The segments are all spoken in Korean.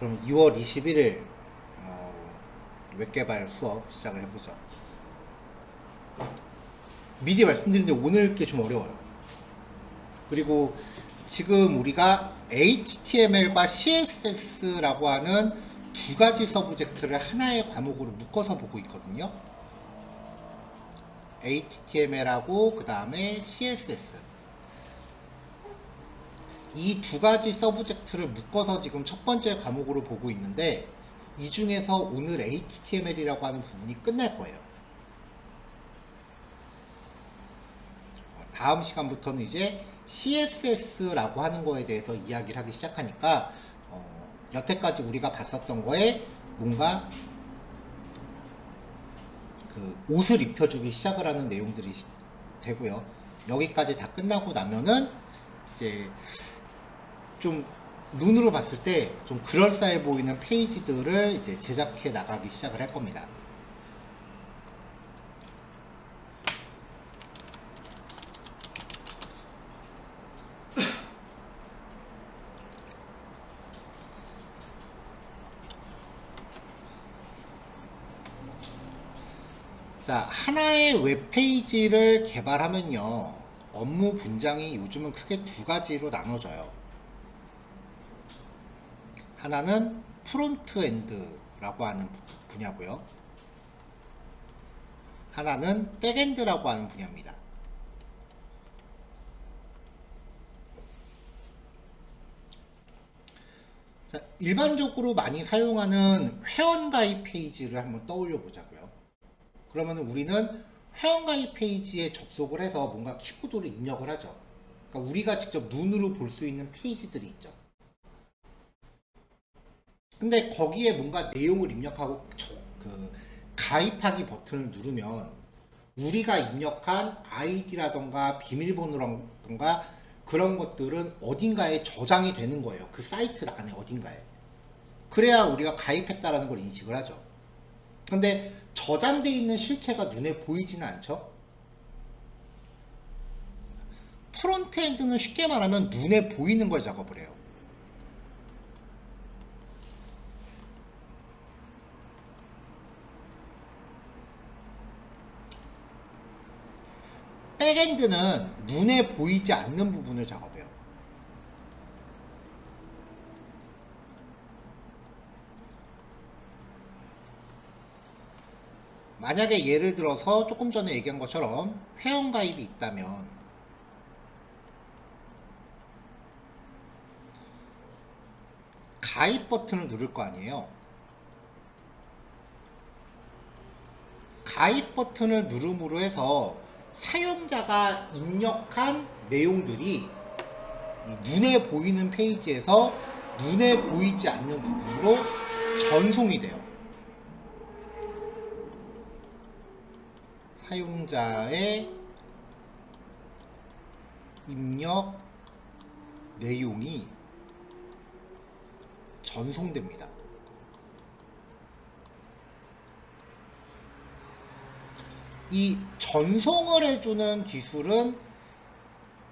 그럼 2월 21일 웹 개발 수업 시작을 해보죠. 미리 말씀드리는데 오늘 게 좀 어려워요. 그리고 지금 우리가 HTML과 CSS라고 하는 두 가지 서브젝트를 하나의 과목으로 묶어서 보고 있거든요. HTML하고 그 다음에 CSS. 이 두 가지 서브젝트를 묶어서 지금 첫 번째 과목으로 보고 있는데 이 중에서 오늘 HTML이라고 하는 부분이 끝날 거예요. 다음 시간부터는 이제 CSS라고 하는 거에 대해서 이야기를 하기 시작하니까 여태까지 우리가 봤었던 거에 뭔가 그 옷을 입혀주기 시작을 하는 내용들이 되고요. 여기까지 다 끝나고 나면은 이제 좀 눈으로 봤을 때 좀 그럴싸해 보이는 페이지들을 이제 제작해 나가기 시작을 할 겁니다. 자, 하나의 웹페이지를 개발하면요, 업무 분장이 요즘은 크게 두 가지로 나눠져요. 하나는 프론트 엔드라고 하는 분야고요. 하나는 백엔드라고 하는 분야입니다. 자, 일반적으로 많이 사용하는 회원가입 페이지를 한번 떠올려 보자고요. 그러면 우리는 회원가입 페이지에 접속을 해서 뭔가 키보드를 입력을 하죠. 그러니까 우리가 직접 눈으로 볼 수 있는 페이지들이 있죠. 근데 거기에 뭔가 내용을 입력하고 그 가입하기 버튼을 누르면 우리가 입력한 아이디라던가 비밀번호라던가 그런 것들은 어딘가에 저장이 되는 거예요. 그 사이트 안에 어딘가에. 그래야 우리가 가입했다라는 걸 인식을 하죠. 근데 저장되어 있는 실체가 눈에 보이지는 않죠. 프론트엔드는 쉽게 말하면 눈에 보이는 걸 작업을 해요. 백엔드는 눈에 보이지 않는 부분을 작업해요. 만약에 예를 들어서 조금 전에 얘기한 것처럼 회원가입이 있다면 가입 버튼을 누를 거 아니에요. 가입 버튼을 누름으로 해서 사용자가 입력한 내용들이 눈에 보이는 페이지에서 눈에 보이지 않는 부분으로 전송이 돼요. 사용자의 입력 내용이 전송됩니다. 이 전송을 해주는 기술은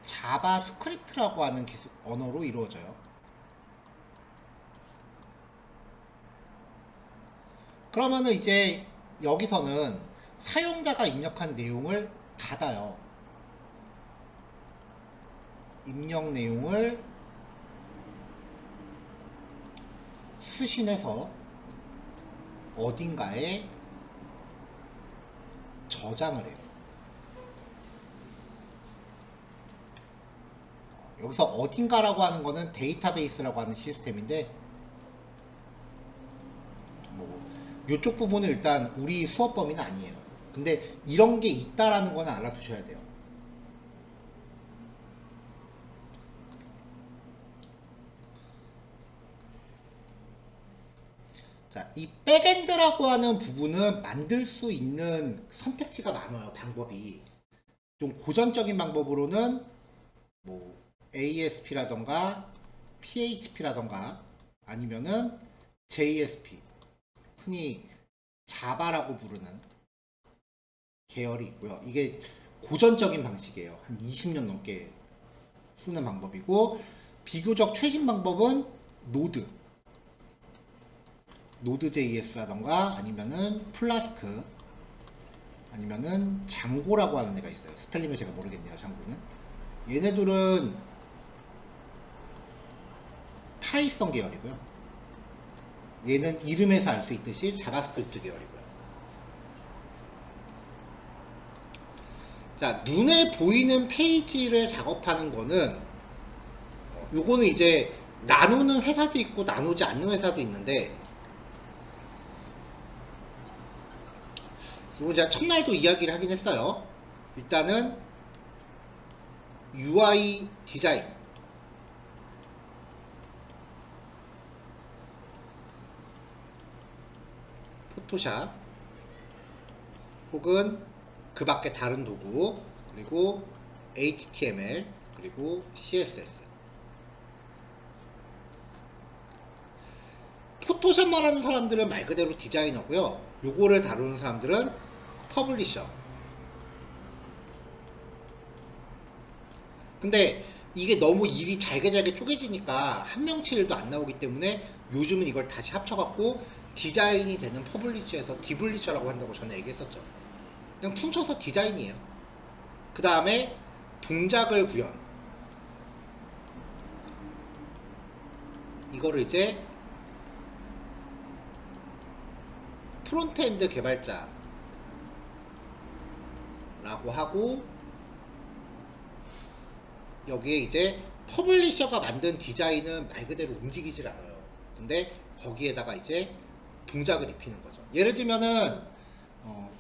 자바스크립트라고 하는 언어로 이루어져요. 그러면은 이제 여기서는 사용자가 입력한 내용을 받아요. 입력 내용을 수신해서 어딘가에 저장을 해요. 여기서 어딘가라고 하는 거는 데이터베이스라고 하는 시스템인데 뭐 이쪽 부분은 일단 우리 수업 범위는 아니에요. 근데 이런 게 있다라는 거는 알아두셔야 돼요. 자, 이 백엔드라고 하는 부분은 만들 수 있는 선택지가 많아요. 방법이. 좀 고전적인 방법으로는 뭐 ASP라던가 PHP라던가 아니면은 JSP, 흔히 자바라고 부르는 계열이 있고요. 이게 고전적인 방식이에요. 한 20년 넘게 쓰는 방법이고, 비교적 최신 방법은 노드. 노드.js라던가 아니면은 플라스크 아니면은 장고라고 하는 애가 있어요. 스펠링을 제가 모르겠네요. 장고는 얘네들은 파이썬 계열이고요. 얘는 이름에서 알 수 있듯이 자바스크립트 계열이고요. 자, 눈에 보이는 페이지를 작업하는 거는 요거는 이제 나누는 회사도 있고 나누지 않는 회사도 있는데, 이거 제가 첫날도 이야기를 하긴 했어요. 일단은 UI 디자인, 포토샵 혹은 그 밖에 다른 도구, 그리고 HTML, 그리고 CSS. 포토샵만 하는 사람들은 말 그대로 디자이너고요. 요거를 다루는 사람들은 퍼블리셔. 근데 이게 너무 일이 잘게 쪼개지니까 한 명치 일도 안 나오기 때문에 요즘은 이걸 다시 합쳐갖고 디자인이 되는 퍼블리셔에서 디블리셔라고 한다고 전에 얘기했었죠. 그냥 퉁쳐서 디자인이에요. 그 다음에 동작을 구현, 이거를 이제 프론트엔드 개발자라고 하고, 여기에 이제 퍼블리셔가 만든 디자인은 말 그대로 움직이질 않아요. 근데 거기에다가 이제 동작을 입히는 거죠. 예를 들면은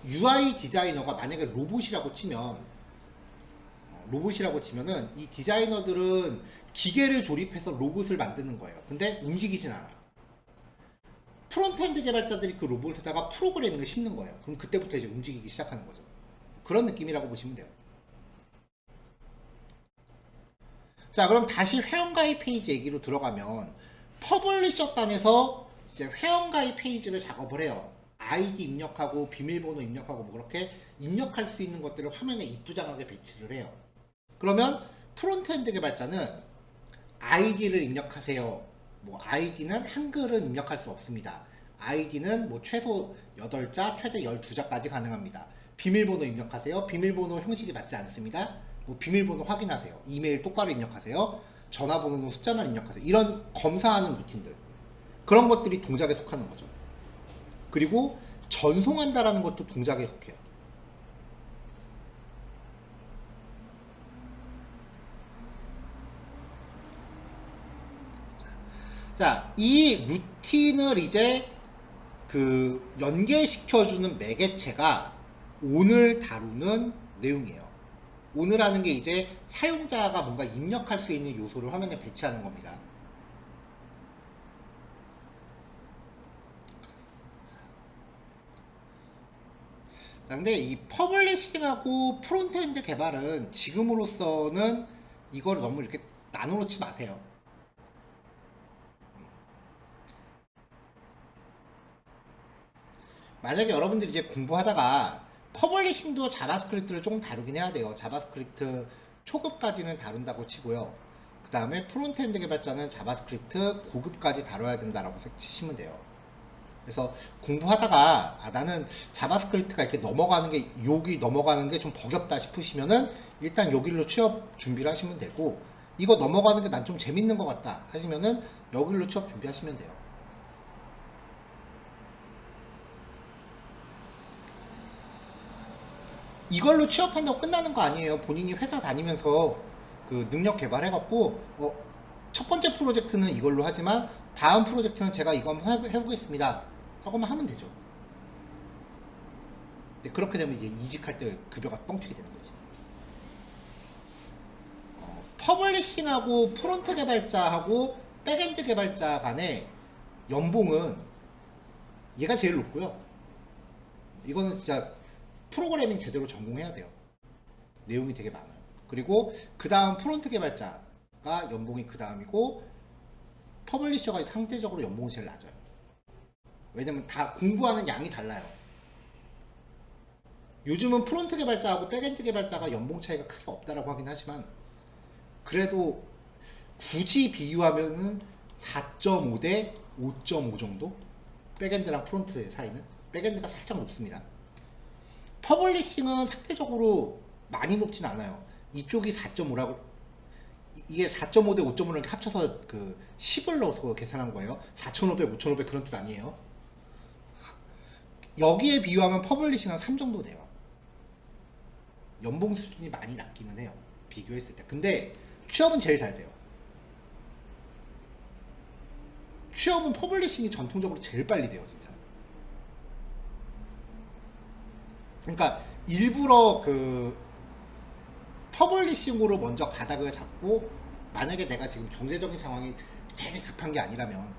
UI 디자이너가 만약에 로봇이라고 치면은 이 디자이너들은 기계를 조립해서 로봇을 만드는 거예요. 근데 움직이진 않아. 프론트엔드 개발자들이 그 로봇에다가 프로그래밍을 심는 거예요. 그럼 그때부터 이제 움직이기 시작하는 거죠. 그런 느낌이라고 보시면 돼요. 자, 그럼 다시 회원가입 페이지 얘기로 들어가면, 퍼블리셔 단에서 이제 회원가입 페이지를 작업을 해요. 아이디 입력하고 비밀번호 입력하고 뭐 그렇게 입력할 수 있는 것들을 화면에 이쁘장하게 배치를 해요. 그러면 프론트엔드 개발자는 아이디를 입력하세요. 뭐 아이디는 한글은 입력할 수 없습니다. 아이디는 뭐 최소 8자, 최대 12자까지 가능합니다. 비밀번호 입력하세요. 비밀번호 형식이 맞지 않습니다. 뭐 비밀번호 확인하세요. 이메일 똑바로 입력하세요. 전화번호는 숫자만 입력하세요. 이런 검사하는 루틴들, 그런 것들이 동작에 속하는 거죠. 그리고 전송한다라는 것도 동작에 속해요. 자, 이 루틴을 이제 그 연계시켜주는 매개체가 오늘 다루는 내용이에요. 오늘 하는 게 이제 사용자가 뭔가 입력할 수 있는 요소를 화면에 배치하는 겁니다. 자, 근데 이 퍼블리싱하고 프론트엔드 개발은 지금으로서는 이걸 너무 이렇게 나눠놓지 마세요. 만약에 여러분들이 이제 공부하다가 퍼블리싱도 자바스크립트를 조금 다루긴 해야 돼요. 자바스크립트 초급까지는 다룬다고 치고요. 그 다음에 프론트엔드 개발자는 자바스크립트 고급까지 다뤄야 된다라고 치시면 돼요. 그래서 공부하다가 나는 자바스크립트가 이렇게 넘어가는 게, 여기 넘어가는 게 좀 버겁다 싶으시면은 일단 여기로 취업 준비를 하시면 되고, 이거 넘어가는 게 난 좀 재밌는 것 같다 하시면은 여기로 취업 준비하시면 돼요. 이걸로 취업한다고 끝나는 거 아니에요. 본인이 회사 다니면서 그 능력 개발해갖고 첫 번째 프로젝트는 이걸로 하지만 다음 프로젝트는 제가 이거 한번 해보겠습니다 하고만 하면 되죠. 근데 그렇게 되면 이제 이직할 때 급여가 뻥튀기 되는 거지. 퍼블리싱하고 프론트 개발자하고 백엔드 개발자 간의 연봉은 얘가 제일 높고요. 이거는 진짜 프로그래밍 제대로 전공해야 돼요. 내용이 되게 많아요. 그리고 그 다음 프론트 개발자가 연봉이 그 다음이고, 퍼블리셔가 상대적으로 연봉이 제일 낮아요. 왜냐면 다 공부하는 양이 달라요. 요즘은 프론트 개발자하고 백엔드 개발자가 연봉 차이가 크게 없다라고 하긴 하지만, 그래도 굳이 비유하면은 4.5 대 5.5 정도? 백엔드랑 프론트의 사이는 백엔드가 살짝 높습니다. 퍼블리싱은 상대적으로 많이 높진 않아요. 이쪽이 4.5라고, 이게 4.5 대 5.5를 이렇게 합쳐서 그 10을 넣어서 계산한 거예요. 4,500, 5,500 그런 뜻 아니에요. 여기에 비유하면 퍼블리싱 한 3 정도 돼요. 연봉 수준이 많이 낮기는 해요. 비교했을 때. 근데 취업은 제일 잘 돼요. 취업은 퍼블리싱이 전통적으로 제일 빨리 돼요, 진짜. 그러니까 일부러 그 퍼블리싱으로 먼저 가닥을 잡고, 만약에 내가 지금 경제적인 상황이 되게 급한 게 아니라면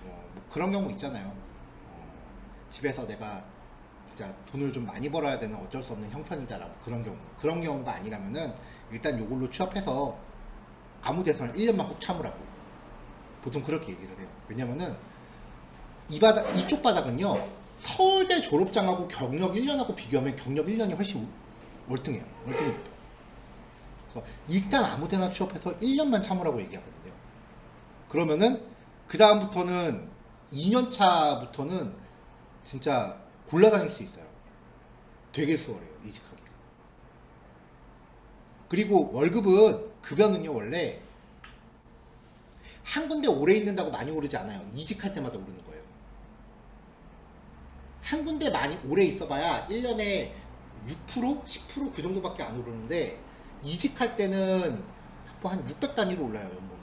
뭐 그런 경우 있잖아요. 집에서 내가 진짜 돈을 좀 많이 벌어야 되는 어쩔 수 없는 형편이다라고, 그런 경우가 아니라면은 일단 요걸로 취업해서 아무 데서나 1년만 꼭 참으라고 보통 그렇게 얘기를 해요. 왜냐면은 이쪽 바닥은요, 서울대 졸업장하고 경력 1년하고 비교하면 경력 1년이 훨씬 월등해요. 월등히 높아요. 그래서 일단 아무 데나 취업해서 1년만 참으라고 얘기하거든요. 그러면은 그 다음부터는 2년 차부터는 진짜 골라다닐 수 있어요. 되게 수월해요, 이직하기가. 그리고 월급은, 급여는요, 원래 한 군데 오래 있는다고 많이 오르지 않아요. 이직할 때마다 오르는 거예요. 한 군데 많이 오래 있어봐야 1년에 6%? 10%? 그 정도밖에 안 오르는데, 이직할 때는 뭐 한 600 단위로 올라요, 연봉이.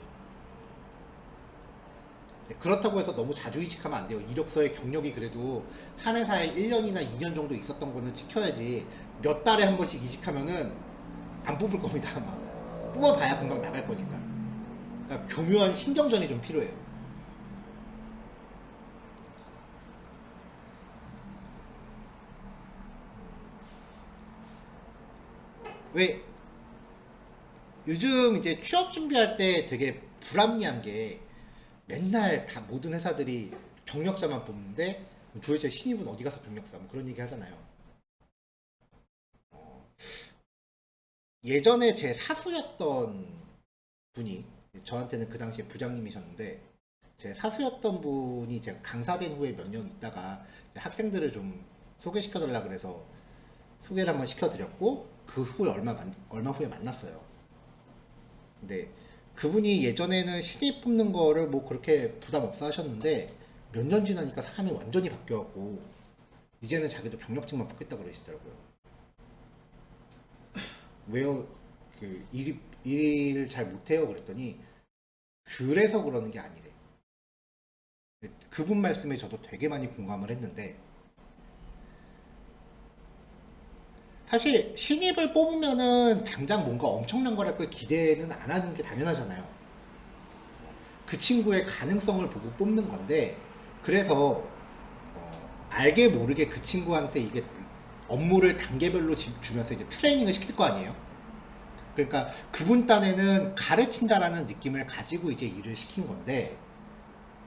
네, 그렇다고 해서 너무 자주 이직하면 안 돼요. 이력서에 경력이 그래도 한 회사에 1년이나 2년 정도 있었던 거는 찍혀야지, 몇 달에 한 번씩 이직하면은 안 뽑을 겁니다, 아마. 뽑아봐야 금방 나갈 거니까. 그러니까 교묘한 신경전이 좀 필요해요. 왜 요즘 이제 취업 준비할 때 되게 불합리한 게, 맨날 다 모든 회사들이 경력자만 뽑는데 도대체 신입은 어디 가서 경력자, 뭐 그런 얘기 하잖아요. 예전에 제 사수였던 분이, 저한테는 그 당시에 부장님이셨는데, 제 사수였던 분이 제가 강사된 후에 몇 년 있다가 이제 학생들을 좀 소개시켜달라 그래서 소개를 한번 시켜드렸고, 그 후에 얼마 후에 만났어요. 근데 그분이 예전에는 신입 뽑는 거를 뭐 그렇게 부담 없어 하셨는데, 몇 년 지나니까 사람이 완전히 바뀌어갖고 이제는 자기도 경력직만 뽑겠다고 그러시더라고요. 왜요? 일 잘 못해요? 그랬더니 그래서 그러는 게 아니래. 그분 말씀에 저도 되게 많이 공감을 했는데, 사실 신입을 뽑으면은 당장 뭔가 엄청난 걸 할 걸 기대는 안 하는 게 당연하잖아요. 그 친구의 가능성을 보고 뽑는 건데, 그래서 알게 모르게 그 친구한테 이게 업무를 단계별로 주면서 이제 트레이닝을 시킬 거 아니에요. 그러니까 그분 딴에는 가르친다라는 느낌을 가지고 이제 일을 시킨 건데,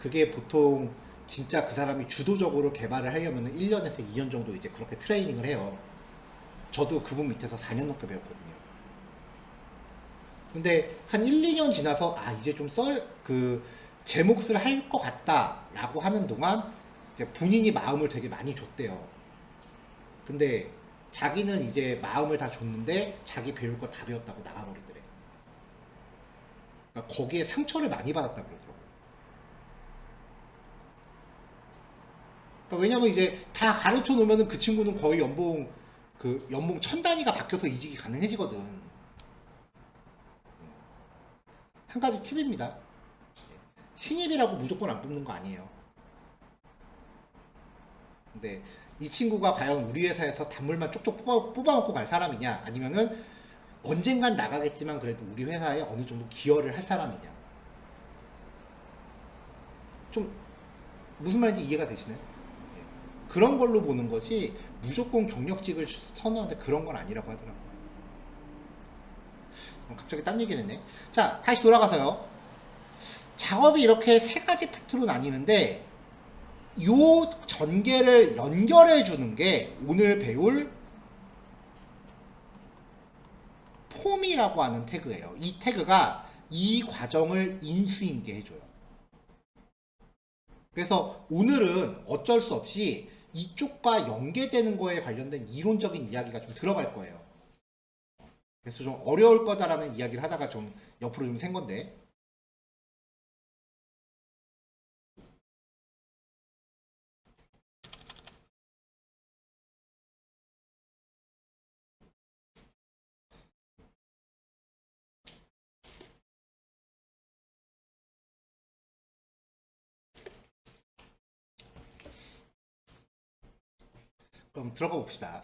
그게 보통 진짜 그 사람이 주도적으로 개발을 하려면 1년에서 2년 정도 이제 그렇게 트레이닝을 해요. 저도 그분 밑에서 4년 넘게 배웠거든요. 근데 한 1, 2년 지나서 이제 좀 제 몫을 할 것 같다라고 하는 동안 이제 본인이 마음을 되게 많이 줬대요. 근데 자기는 이제 마음을 다 줬는데 자기 배울 거 다 배웠다고 나가버리더래. 그러니까 거기에 상처를 많이 받았다 그러더라고요. 그러니까 왜냐면 이제 다 가르쳐 놓으면은 그 친구는 거의 연봉 1000단위가 바뀌어서 이직이 가능해지거든. 한 가지 팁입니다. 신입이라고 무조건 안 뽑는 거 아니에요. 근데 이 친구가 과연 우리 회사에서 단물만 쪽쪽 뽑아먹고 갈 사람이냐, 아니면은 언젠간 나가겠지만 그래도 우리 회사에 어느 정도 기여를 할 사람이냐. 좀 무슨 말인지 이해가 되시나요? 그런 걸로 보는 것이, 무조건 경력직을 선호하는데 그런 건 아니라고 하더라고요. 갑자기 딴 얘기를 했네. 자, 다시 돌아가서요. 작업이 이렇게 세 가지 파트로 나뉘는데, 요 전개를 연결해 주는 게 오늘 배울 폼이라고 하는 태그예요. 이 태그가 이 과정을 인수인계 해줘요. 그래서 오늘은 어쩔 수 없이 이쪽과 연계되는 거에 관련된 이론적인 이야기가 좀 들어갈 거예요. 그래서 좀 어려울 거다라는 이야기를 하다가 좀 옆으로 좀 센 건데. 그럼 들어가 봅시다.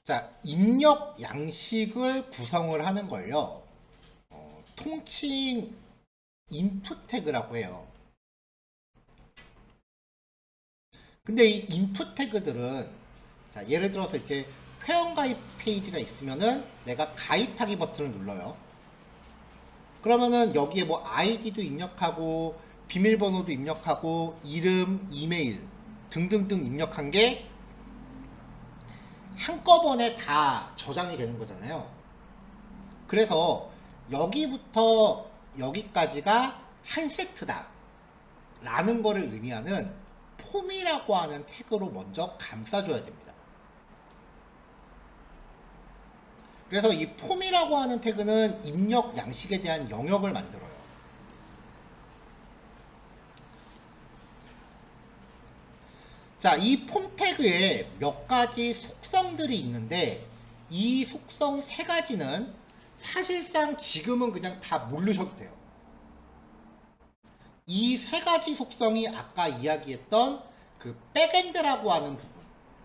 자, 입력 양식을 구성을 하는 걸요. 통칭 인풋 태그라고 해요. 근데 이 인풋 태그들은 자, 예를 들어서 이렇게 회원가입 페이지가 있으면은 내가 가입하기 버튼을 눌러요. 그러면은 여기에 뭐 아이디도 입력하고 비밀번호도 입력하고 이름, 이메일 등등등 입력한 게 한꺼번에 다 저장이 되는 거잖아요. 그래서 여기부터 여기까지가 한 세트다 라는 거를 의미하는 폼이라고 하는 태그로 먼저 감싸줘야 됩니다. 그래서 이 폼이라고 하는 태그는 입력 양식에 대한 영역을 만들어요. 자, 이 폼 태그에 몇 가지 속성들이 있는데 이 속성 세 가지는 사실상 지금은 그냥 다 모르셔도 돼요. 이 세 가지 속성이 아까 이야기했던 그 백엔드라고 하는 부분,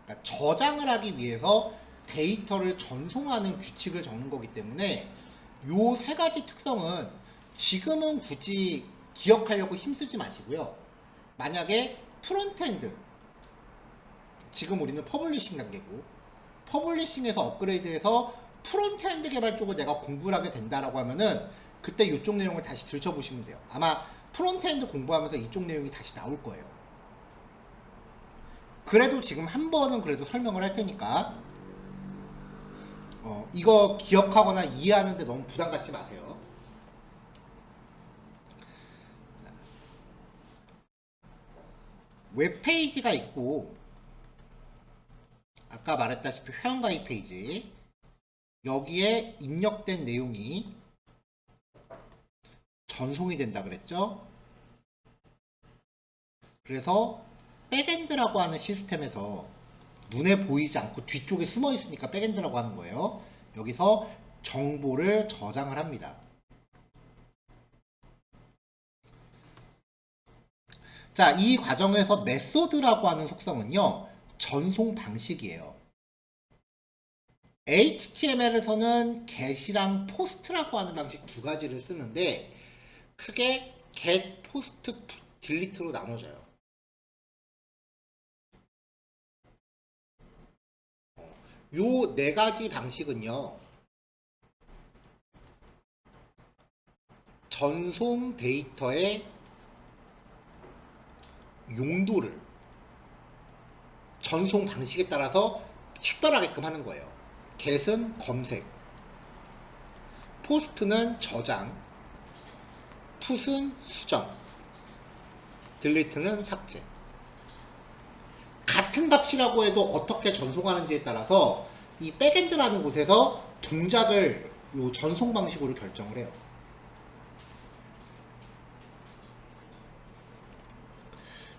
그러니까 저장을 하기 위해서 데이터를 전송하는 규칙을 적는 거기 때문에 요 세 가지 특성은 지금은 굳이 기억하려고 힘쓰지 마시고요. 만약에 프론트엔드, 지금 우리는 퍼블리싱 단계고 퍼블리싱에서 업그레이드해서 프론트엔드 개발 쪽을 내가 공부를 하게 된다라고 하면은 그때 이쪽 내용을 다시 들춰보시면 돼요. 아마 프론트엔드 공부하면서 이쪽 내용이 다시 나올 거예요. 그래도 지금 한 번은 그래도 설명을 할 테니까 이거 기억하거나 이해하는데 너무 부담 갖지 마세요. 웹페이지가 있고 아까 말했다시피 회원가입 페이지, 여기에 입력된 내용이 전송이 된다 그랬죠. 그래서 백엔드라고 하는 시스템에서 눈에 보이지 않고 뒤쪽에 숨어 있으니까 백엔드라고 하는 거예요. 여기서 정보를 저장을 합니다. 자, 이 과정에서 메소드라고 하는 속성은요, 전송 방식이에요. HTML에서는 get이랑 post라고 하는 방식 두 가지를 쓰는데 크게 get, post, delete로 나눠져요. 요 네 가지 방식은요, 전송 데이터의 용도를 전송 방식에 따라서 식별하게끔 하는 거예요. get은 검색, post는 저장, put은 수정, delete는 삭제. 같은 값이라고 해도 어떻게 전송하는지에 따라서 이 백엔드라는 곳에서 동작을 요 전송 방식으로 결정을 해요.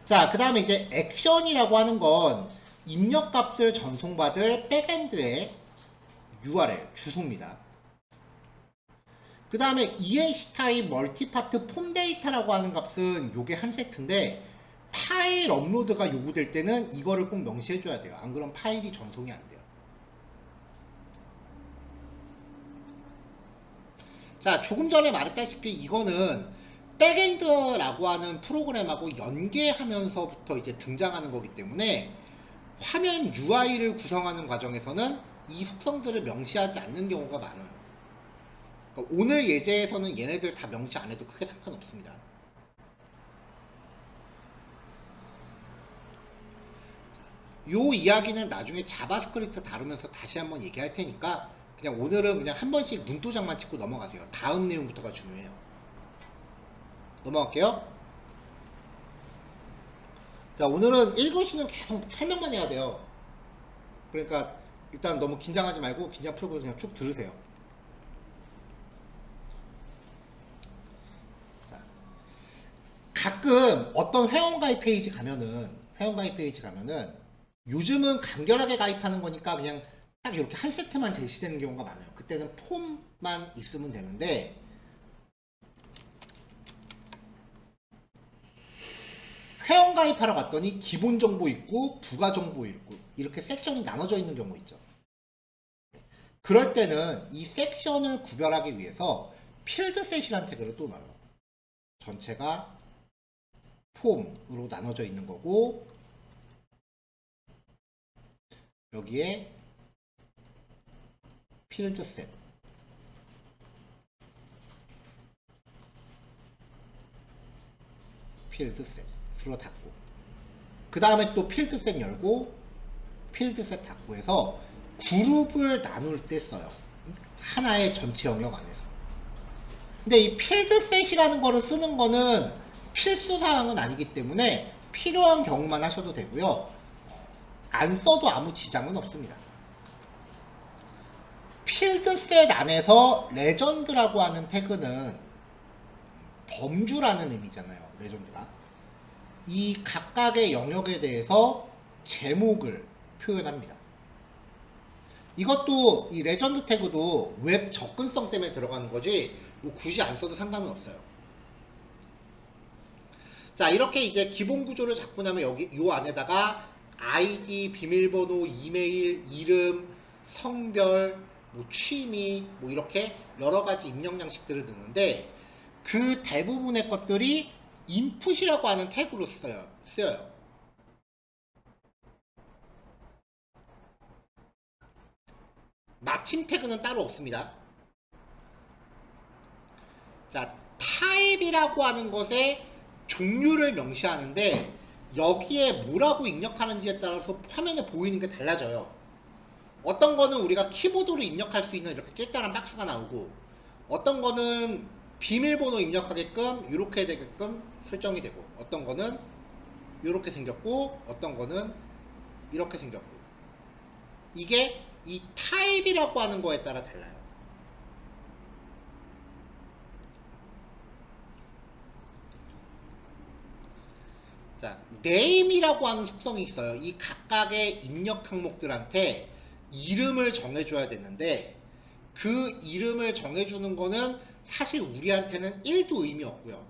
자, 그 다음에 이제 액션이라고 하는 건 입력 값을 전송받을 백엔드의 URL, 주소입니다. 그 다음에 EH 타입 멀티파트 폼 데이터라고 하는 값은 요게 한 세트인데 파일 업로드가 요구될 때는 이거를 꼭 명시해 줘야 돼요. 안 그러면 파일이 전송이 안 돼요. 자, 조금 전에 말했다시피 이거는 백엔드라고 하는 프로그램하고 연계하면서부터 이제 등장하는 거기 때문에 화면 UI를 구성하는 과정에서는 이 속성들을 명시하지 않는 경우가 많아요. 그러니까 오늘 예제에서는 얘네들 다 명시 안 해도 크게 상관없습니다. 요 이야기는 나중에 자바스크립트 다루면서 다시 한번 얘기할 테니까 그냥 오늘은 그냥 한 번씩 눈도장만 찍고 넘어가세요. 다음 내용부터가 중요해요. 넘어갈게요. 자, 오늘은 1교시는 계속 설명만 해야 돼요. 그러니까 일단 너무 긴장하지 말고 긴장 풀고 그냥 쭉 들으세요. 자, 가끔 어떤 회원가입 페이지 가면은 요즘은 간결하게 가입하는 거니까 그냥 딱 이렇게 한 세트만 제시되는 경우가 많아요. 그때는 폼만 있으면 되는데 회원 가입하러 갔더니 기본 정보 있고 부가 정보 있고 이렇게 섹션이 나눠져 있는 경우 있죠. 그럴 때는 이 섹션을 구별하기 위해서 필드셋이라는 태그를 또 넣어요. 전체가 폼으로 나눠져 있는 거고 여기에 필드셋 필드셋으로 닫고 그 다음에 또 필드셋 열고 필드셋 닫고 해서 그룹을 나눌 때 써요. 하나의 전체 영역 안에서. 근데 이 필드셋이라는 거를 쓰는 거는 필수사항은 아니기 때문에 필요한 경우만 하셔도 되고요. 안 써도 아무 지장은 없습니다. 필드셋 안에서 레전드라고 하는 태그는 범주라는 의미잖아요. 레전드가. 이 각각의 영역에 대해서 제목을 표현합니다. 이것도 이 레전드 태그도 웹 접근성 때문에 들어가는 거지 뭐 굳이 안 써도 상관은 없어요. 자, 이렇게 이제 기본 구조를 잡고 나면 여기 요 안에다가 아이디, 비밀번호, 이메일, 이름, 성별, 뭐 취미, 뭐 이렇게 여러 가지 입력 양식들을 넣는데 그 대부분의 것들이 인풋이라고 하는 태그로 쓰여요. 마침 태그는 따로 없습니다. 자, 타입이라고 하는 것에 종류를 명시하는데 여기에 뭐라고 입력하는지에 따라서 화면에 보이는 게 달라져요. 어떤 거는 우리가 키보드로 입력할 수 있는 이렇게 낄다란 박스가 나오고 어떤 거는 비밀번호 입력하게끔 이렇게 되게끔 설정이 되고 어떤 거는 이렇게 생겼고 어떤 거는 이렇게 생겼고 이게 이 타입이라고 하는 거에 따라 달라요. 자, name이라고 하는 속성이 있어요. 이 각각의 입력 항목들한테 이름을 정해줘야 되는데 그 이름을 정해주는 거는 사실 우리한테는 1도 의미 없고요.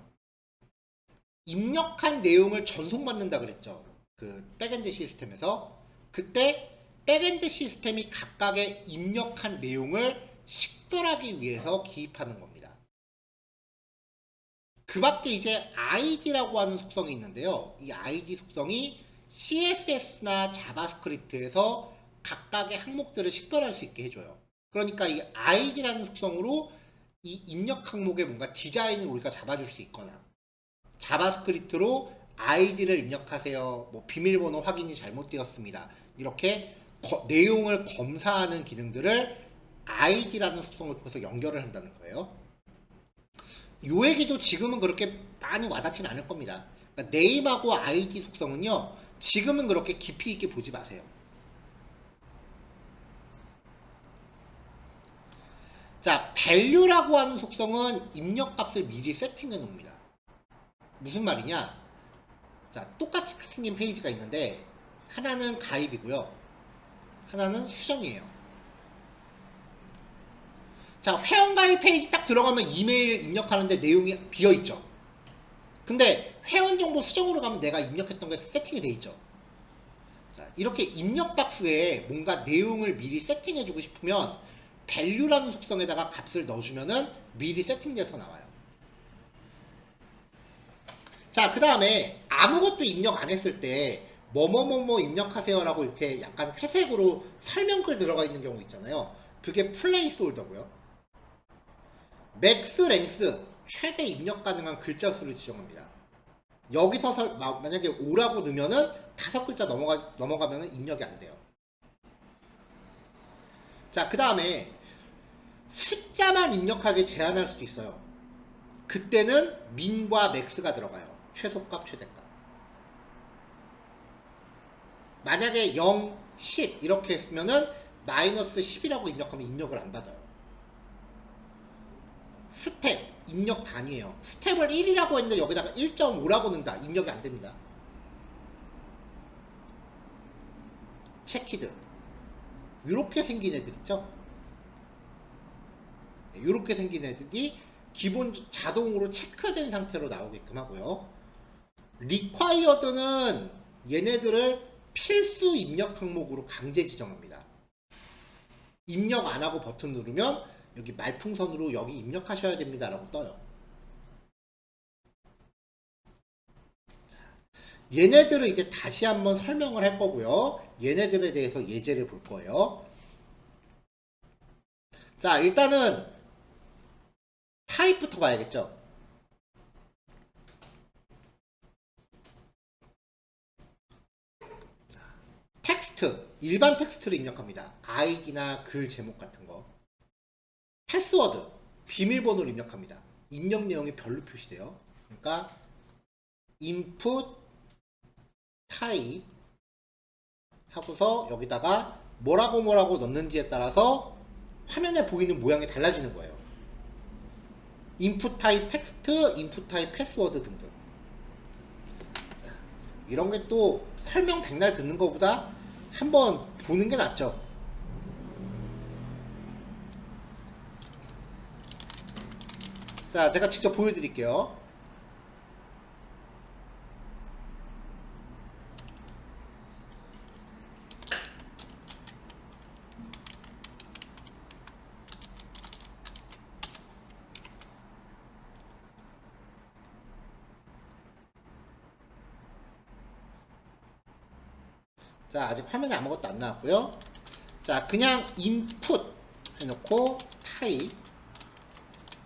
입력한 내용을 전송받는다 그랬죠. 그 백엔드 시스템에서. 그때 백엔드 시스템이 각각의 입력한 내용을 식별하기 위해서 기입하는 겁니다. 그 밖에 이제 id라고 하는 속성이 있는데요. 이 id 속성이 CSS나 자바스크립트에서 각각의 항목들을 식별할 수 있게 해줘요. 그러니까 이 id라는 속성으로 이 입력 항목에 뭔가 디자인을 우리가 잡아줄 수 있거나 자바스크립트로 id를 입력하세요. 뭐 비밀번호 확인이 잘못되었습니다. 이렇게 내용을 검사하는 기능들을 id라는 속성을 통해서 연결을 한다는 거예요. 요 얘기도 지금은 그렇게 많이 와닿지는 않을 겁니다. 그러니까 name하고 id 속성은요, 지금은 그렇게 깊이 있게 보지 마세요. 자, value라고 하는 속성은 입력값을 미리 세팅해 놓습니다. 무슨 말이냐? 자, 똑같이 생긴 페이지가 있는데 하나는 가입이고요, 하나는 수정이에요. 자, 회원가입 페이지 딱 들어가면 이메일 입력하는데 내용이 비어있죠. 근데 회원정보 수정으로 가면 내가 입력했던 게 세팅이 돼 있죠. 자, 이렇게 입력 박스에 뭔가 내용을 미리 세팅해주고 싶으면 value라는 속성에다가 값을 넣어주면은 미리 세팅돼서 나와요. 자, 그 다음에 아무것도 입력 안 했을 때 뭐뭐뭐뭐 입력하세요 라고 이렇게 약간 회색으로 설명글 들어가 있는 경우 있잖아요. 그게 플레이스홀더고요. 맥스 랭스, 최대 입력 가능한 글자 수를 지정합니다. 여기서 만약에 5라고 넣으면은 5글자 넘어가면은 입력이 안 돼요. 자, 그 다음에 숫자만 입력하게 제한할 수도 있어요. 그때는 민과 맥스가 들어가요. 최소값, 최대값. 만약에 0, 10 이렇게 했으면은 마이너스 10이라고 입력하면 입력을 안 받아요. 스텝, 입력 단위예요. 스텝을 1이라고 했는데 여기다가 1.5라고 넣는다. 입력이 안 됩니다. 체키드. 이렇게 생긴 애들 있죠? 이렇게 생긴 애들이 기본 자동으로 체크된 상태로 나오게끔 하고요. required는 얘네들을 필수 입력 항목으로 강제 지정합니다. 입력 안 하고 버튼 누르면 여기 말풍선으로 여기 입력하셔야 됩니다 라고 떠요. 얘네들을 이제 다시 한번 설명을 할 거고요. 얘네들에 대해서 예제를 볼 거예요. 자, 일단은 타입부터 봐야겠죠. 텍스트, 일반 텍스트를 입력합니다. 아이디나 글 제목 같은 거. 패스워드, 비밀번호를 입력합니다. 입력 내용이 별로 표시돼요. 그러니까 input type 하고서 여기다가 뭐라고 넣는지에 따라서 화면에 보이는 모양이 달라지는 거예요. input type 텍스트, input type 패스워드 등등. 이런 게 또 설명 백날 듣는 것보다 한번 보는 게 낫죠. 자, 제가 직접 보여드릴게요. 자, 아직 화면에 아무것도 안 나왔고요. 자, 그냥 input 해놓고 type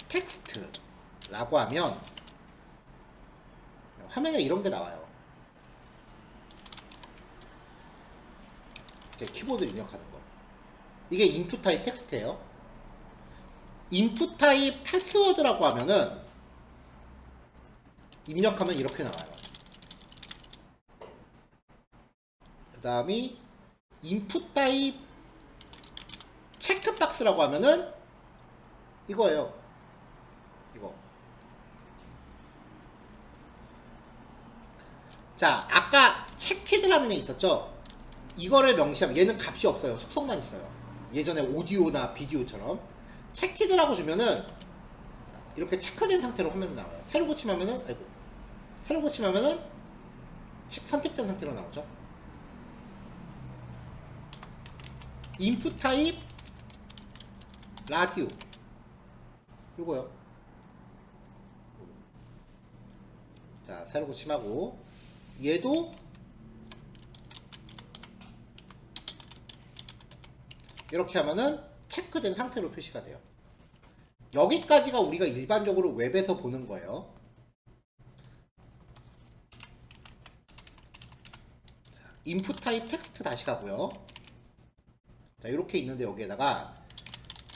텍스트라고 하면 화면에 이런 게 나와요. 키보드 입력하는 거. 이게 input type 텍스트예요. input type 패스워드라고 하면은 입력하면 이렇게 나와요. 그 다음이 input type 체크박스라고 하면은 이거예요. 이거. 자, 아까 체키드라는 애 있었죠? 이거를 명시하면 얘는 값이 없어요. 속성만 있어요. 예전에 오디오나 비디오처럼 체키드라고 주면은 이렇게 체크된 상태로 화면 나와요. 새로 고침하면은 아이고 새로 고침하면은 선택된 상태로 나오죠. 인풋 타입 라디오 요거요. 자, 새로 고침하고 얘도 이렇게 하면은 체크된 상태로 표시가 돼요. 여기까지가 우리가 일반적으로 웹에서 보는 거예요. 인풋 타입 텍스트 다시 가고요. 자, 이렇게 있는데 여기에다가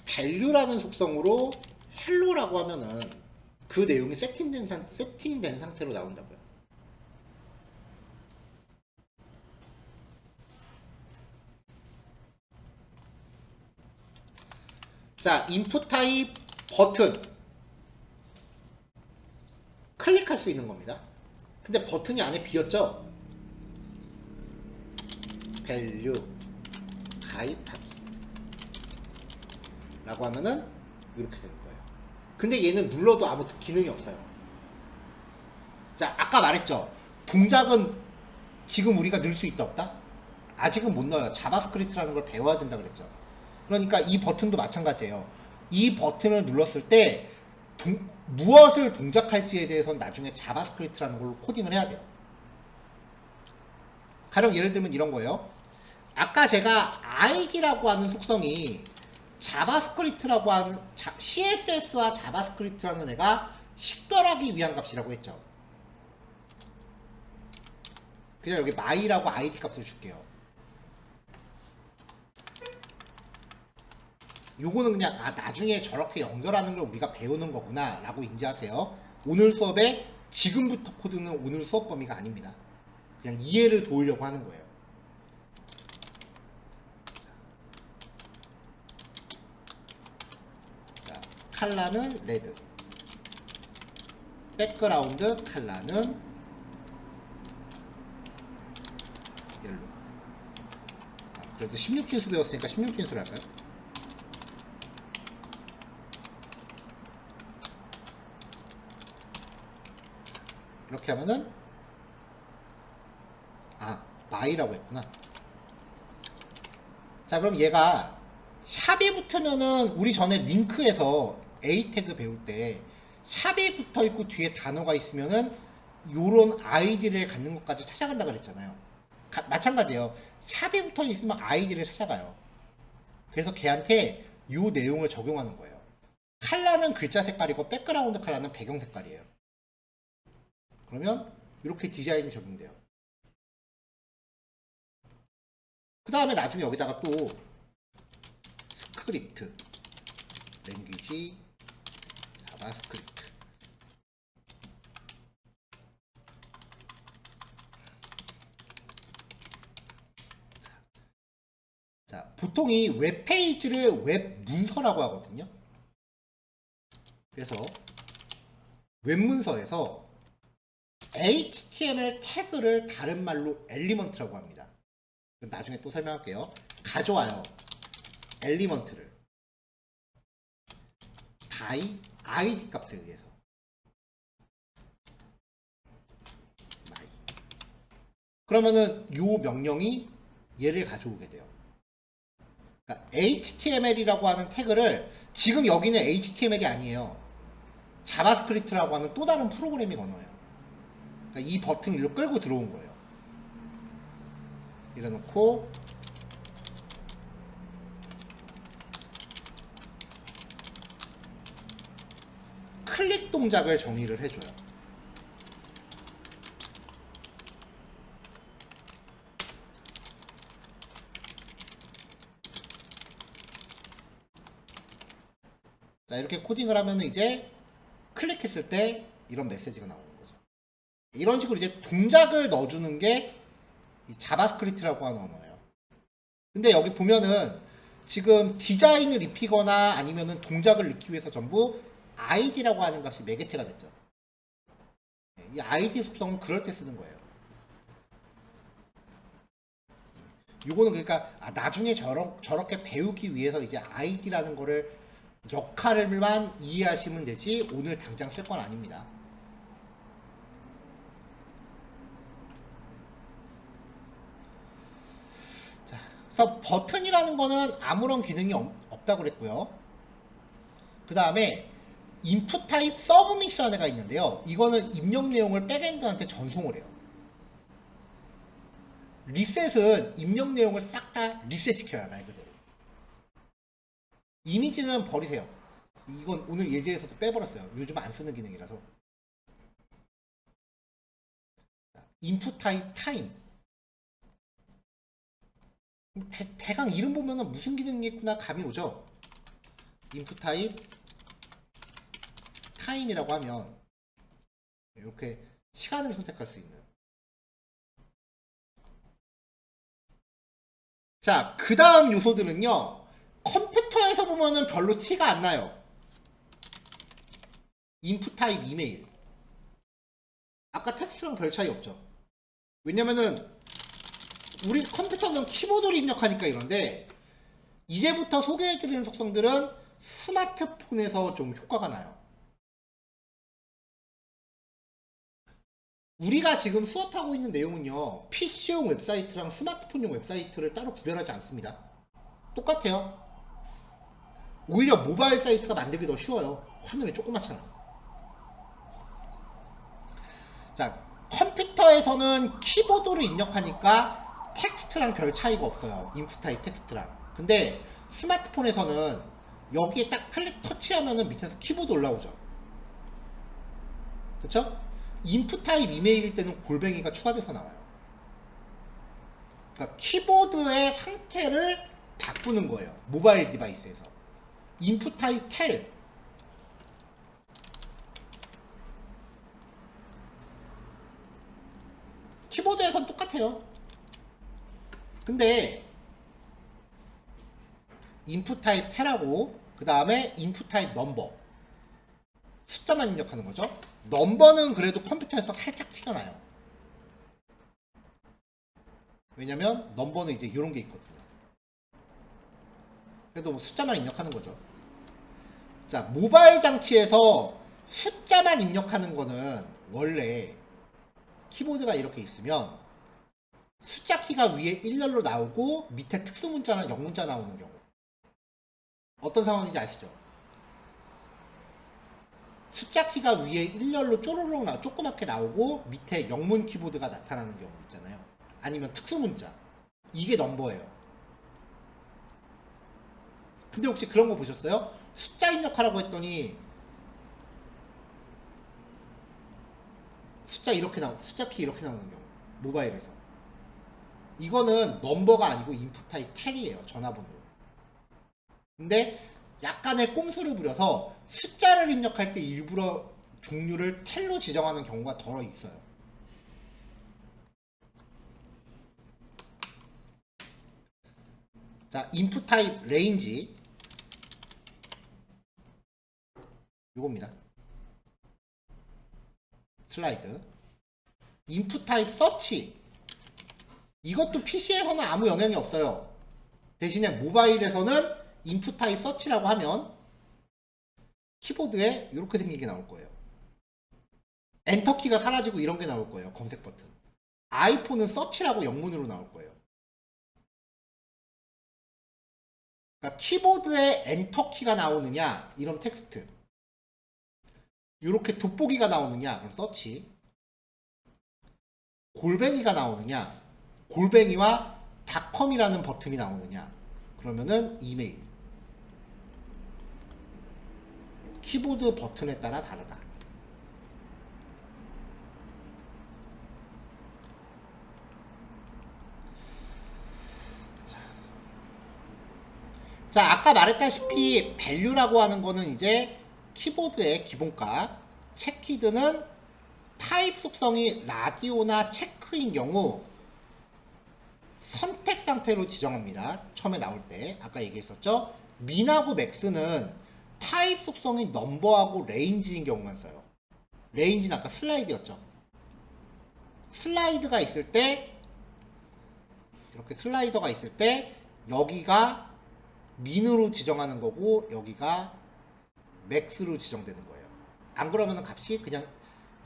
value라는 속성으로 hello라고 하면은 그 내용이 세팅된 상태로 나온다고요. 자, 인풋 타입 버튼 클릭할 수 있는 겁니다. 근데 버튼이 안에 비었죠? value 가입하기 라고 하면은 이렇게 되는 거예요. 근데 얘는 눌러도 아무 기능이 없어요. 자, 아까 말했죠? 동작은 지금 우리가 넣을 수 있다 없다? 아직은 못 넣어요. 자바스크립트라는 걸 배워야 된다 그랬죠. 그러니까 이 버튼도 마찬가지예요. 이 버튼을 눌렀을 때 무엇을 동작할지에 대해서는 나중에 자바스크립트라는 걸로 코딩을 해야 돼요. 가령 예를 들면 이런 거예요. 아까 제가 id라고 하는 속성이 자바스크립트라고 하는 CSS와 자바스크립트라는 애가 식별하기 위한 값이라고 했죠. 그냥 여기 my라고 id 값을 줄게요. 요거는 그냥 나중에 저렇게 연결하는 걸 우리가 배우는 거구나 라고 인지하세요. 오늘 수업에 지금부터 코드는 오늘 수업 범위가 아닙니다. 그냥 이해를 도우려고 하는 거예요. 자, 컬러는 레드, 백그라운드 컬러는 옐로. 그래도 16진수 배웠으니까 16진수를 할까요? 이렇게 하면은 마이라고 했구나. 자, 그럼 얘가 샵이 붙으면은 우리 전에 링크에서 A 태그 배울 때 샵이 붙어 있고 뒤에 단어가 있으면은 요런 아이디를 갖는 것까지 찾아간다 그랬잖아요. 마찬가지예요. 샵이 붙어 있으면 아이디를 찾아가요. 그래서 걔한테 요 내용을 적용하는 거예요. 컬러는 글자 색깔이고 백그라운드 컬러는 배경 색깔이에요. 그러면 이렇게 디자인이 적용돼요. 그 다음에 나중에 여기다가 또 스크립트, 랭귀지, 자바스크립트. 자, 보통 이 웹페이지를 웹문서라고 하거든요. 그래서 웹문서에서 HTML 태그를 다른 말로 엘리먼트라고 합니다. 나중에 또 설명할게요. 가져와요. 엘리먼트를 id 값에 의해서 my. 그러면은 요 명령이 얘를 가져오게 돼요. 그러니까 HTML이라고 하는 태그를 지금 여기는 HTML이 아니에요. 자바스크립트라고 하는 또 다른 프로그래밍 언어예요. 그러니까 이 버튼을 이리로 끌고 들어온 거예요. 이래놓고 클릭 동작을 정의를 해줘요. 자, 이렇게 코딩을 하면 이제 클릭했을 때 이런 메시지가 나오는 거죠. 이런 식으로 이제 동작을 넣어주는 게 이 자바스크립트라고 하는 언어예요. 근데 여기 보면은 지금 디자인을 입히거나 아니면은 동작을 넣기 위해서 전부 id라고 하는 값이 매개체가 됐죠. 이 id 속성은 그럴 때 쓰는 거예요. 요거는 그러니까 나중에 저렇게 배우기 위해서 이제 id라는 거를 역할을만 이해하시면 되지 오늘 당장 쓸 건 아닙니다. 자, 그래서 버튼이라는 거는 아무런 기능이 없다고 그랬고요. 그 다음에 인풋 타입 서브밋이라는 애가 있는데요. 이거는 입력 내용을 백엔드한테 전송을 해요. 리셋은 입력 내용을 싹 다 리셋 시켜야 말 그대로. 이미지는 버리세요. 이건 오늘 예제에서도 빼버렸어요. 요즘 안 쓰는 기능이라서. 인풋 타입 타임. 대강 이름 보면은 무슨 기능이 있구나 감이 오죠. 인풋 타입 타임이라고 하면 이렇게 시간을 선택할 수 있는. 자, 그 다음 요소들은요. 컴퓨터에서 보면은 별로 티가 안 나요. 인풋 타입 이메일. 아까 텍스트랑 별 차이 없죠. 왜냐면은 우리 컴퓨터는 키보드를 입력하니까 이런데 이제부터 소개해드리는 속성들은 스마트폰에서 좀 효과가 나요. 우리가 지금 수업하고 있는 내용은요. PC용 웹사이트랑 스마트폰용 웹사이트를 따로 구별하지 않습니다. 똑같아요. 오히려 모바일 사이트가 만들기 더 쉬워요. 화면이 조그맣잖아. 자, 컴퓨터에서는 키보드를 입력하니까 텍스트랑 별 차이가 없어요. 인풋 타입 텍스트랑. 근데 스마트폰에서는 여기에 딱 클릭 터치하면은 밑에서 키보드 올라오죠. 그쵸? 인풋 타입 이메일일 때는 골뱅이가 추가돼서 나와요. 그러니까 키보드의 상태를 바꾸는 거예요. 모바일 디바이스에서. 인풋 타입 텔 키보드에선 똑같아요. 근데 인풋 타입 텔하고 그 다음에 인풋 타입 넘버 숫자만 입력하는 거죠. 넘버는 그래도 컴퓨터에서 살짝 티가 나요. 왜냐면 넘버는 이제 이런 게 있거든요. 그래도 뭐 숫자만 입력하는 거죠. 자, 모바일 장치에서 숫자만 입력하는 거는 원래 키보드가 이렇게 있으면 숫자 키가 위에 일렬로 나오고 밑에 특수 문자나 영문자 나오는 경우. 어떤 상황인지 아시죠? 숫자 키가 위에 일렬로 쪼르륵 조그맣게 나오고 밑에 영문 키보드가 나타나는 경우 있잖아요. 아니면 특수 문자. 이게 넘버예요. 근데 혹시 그런 거 보셨어요? 숫자 입력하라고 했더니 숫자 키 이렇게 나오는 경우. 모바일에서. 이거는 넘버가 아니고 인풋 타입 텔이에요. 전화번호. 근데 약간의 꼼수를 부려서 숫자를 입력할 때 일부러 종류를 텔로 지정하는 경우가 더 있어요. 자, 인풋 타입 레인지 요겁니다. 슬라이드. 인풋 타입 서치 이것도 PC에서는 아무 영향이 없어요. 대신에 모바일에서는 인풋 타입 서치라고 하면 키보드에 이렇게 생긴 게 나올 거예요. 엔터키가 사라지고 이런 게 나올 거예요. 검색 버튼. 아이폰은 서치라고 영문으로 나올 거예요. 그러니까 키보드에 엔터키가 나오느냐 이런 텍스트, 이렇게 돋보기가 나오느냐 그럼 서치, 골뱅이가 나오느냐 골뱅이와 닷컴이라는 버튼이 나오느냐 그러면은 이메일. 키보드 버튼에 따라 다르다. 자, 아까 말했다시피 밸류라고 하는 거는 이제 키보드의 기본값, 체키드는 타입 속성이 라디오나 체크인 경우 선택 상태로 지정합니다. 처음에 나올 때 아까 얘기했었죠. 민하고 맥스는 타입 속성이 넘버하고 레인지인 경우만 써요. 레인지는 아까 슬라이드였죠. 슬라이드가 있을 때 이렇게 슬라이더가 있을 때 여기가 민으로 지정하는 거고 여기가 맥스로 지정되는 거예요. 안 그러면 값이 그냥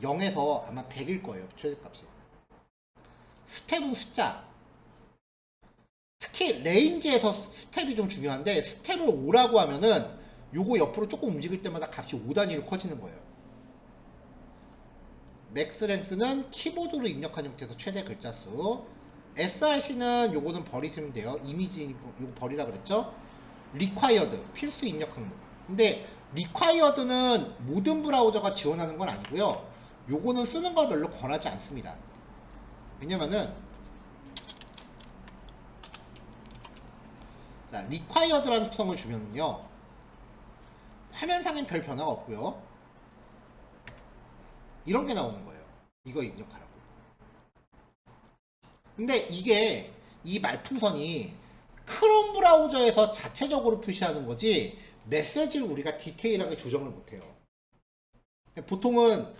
0에서 아마 100일 거예요. 최대값이. 스텝은 숫자. 특히 레인지에서 스텝이 좀 중요한데 스텝을 5라고 하면은 요거 옆으로 조금 움직일 때마다 값이 5단위로 커지는 거예요. 맥스 랭스는 키보드로 입력한 형태에서 최대 글자 수. src는 요거는 버리시면 돼요. 이미지 요거 버리라 그랬죠. required 필수 입력 항목. 근데 required는 모든 브라우저가 지원하는 건 아니고요. 요거는 쓰는 걸 별로 권하지 않습니다. 왜냐면은 자, required라는 속성을 주면은요 화면상엔 별 변화가 없고요 이런 게 나오는 거예요. 이거 입력하라고. 근데 이게 이 말풍선이 크롬 브라우저에서 자체적으로 표시하는 거지 메시지를 우리가 디테일하게 조정을 못해요. 보통은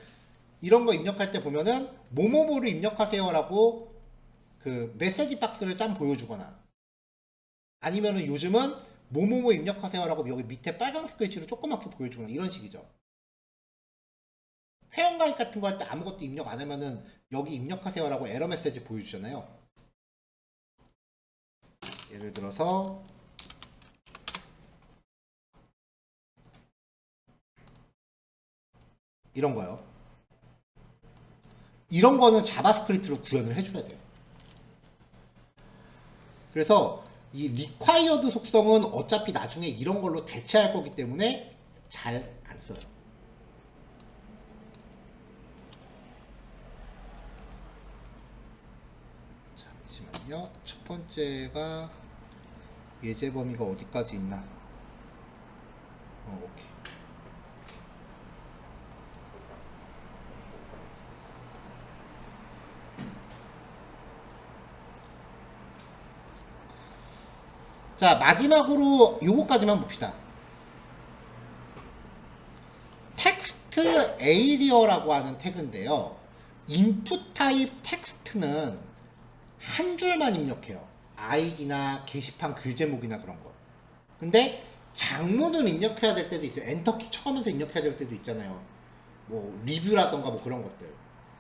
이런 거 입력할 때 보면은 뭐뭐뭐를 입력하세요 라고 그 메시지 박스를 짠 보여주거나 아니면은 요즘은 뭐뭐뭐 입력하세요 라고 여기 밑에 빨간색 글씨로 조그맣게 보여주거나 이런 식이죠. 회원가입 같은 거 할 때 아무것도 입력 안 하면은 여기 입력하세요 라고 에러 메시지 보여주잖아요. 예를 들어서 이런 거요. 이런 거는 자바스크립트로 구현을 해줘야 돼요. 그래서 이 required 속성은 어차피 나중에 이런 걸로 대체할 거기 때문에 잘 안 써요. 잠시만요. 첫 번째가 예제 범위가 어디까지 있나? 오케이. 자, 마지막으로 요거까지만 봅시다. 텍스트 에이리어라고 하는 태그인데요. 인풋 타입 텍스트는 한 줄만 입력해요. 아이디나 게시판 글 제목이나 그런 거. 근데 장문을 입력해야 될 때도 있어요. 엔터키 쳐가면서 입력해야 될 때도 있잖아요. 뭐 리뷰라던가 뭐 그런 것들.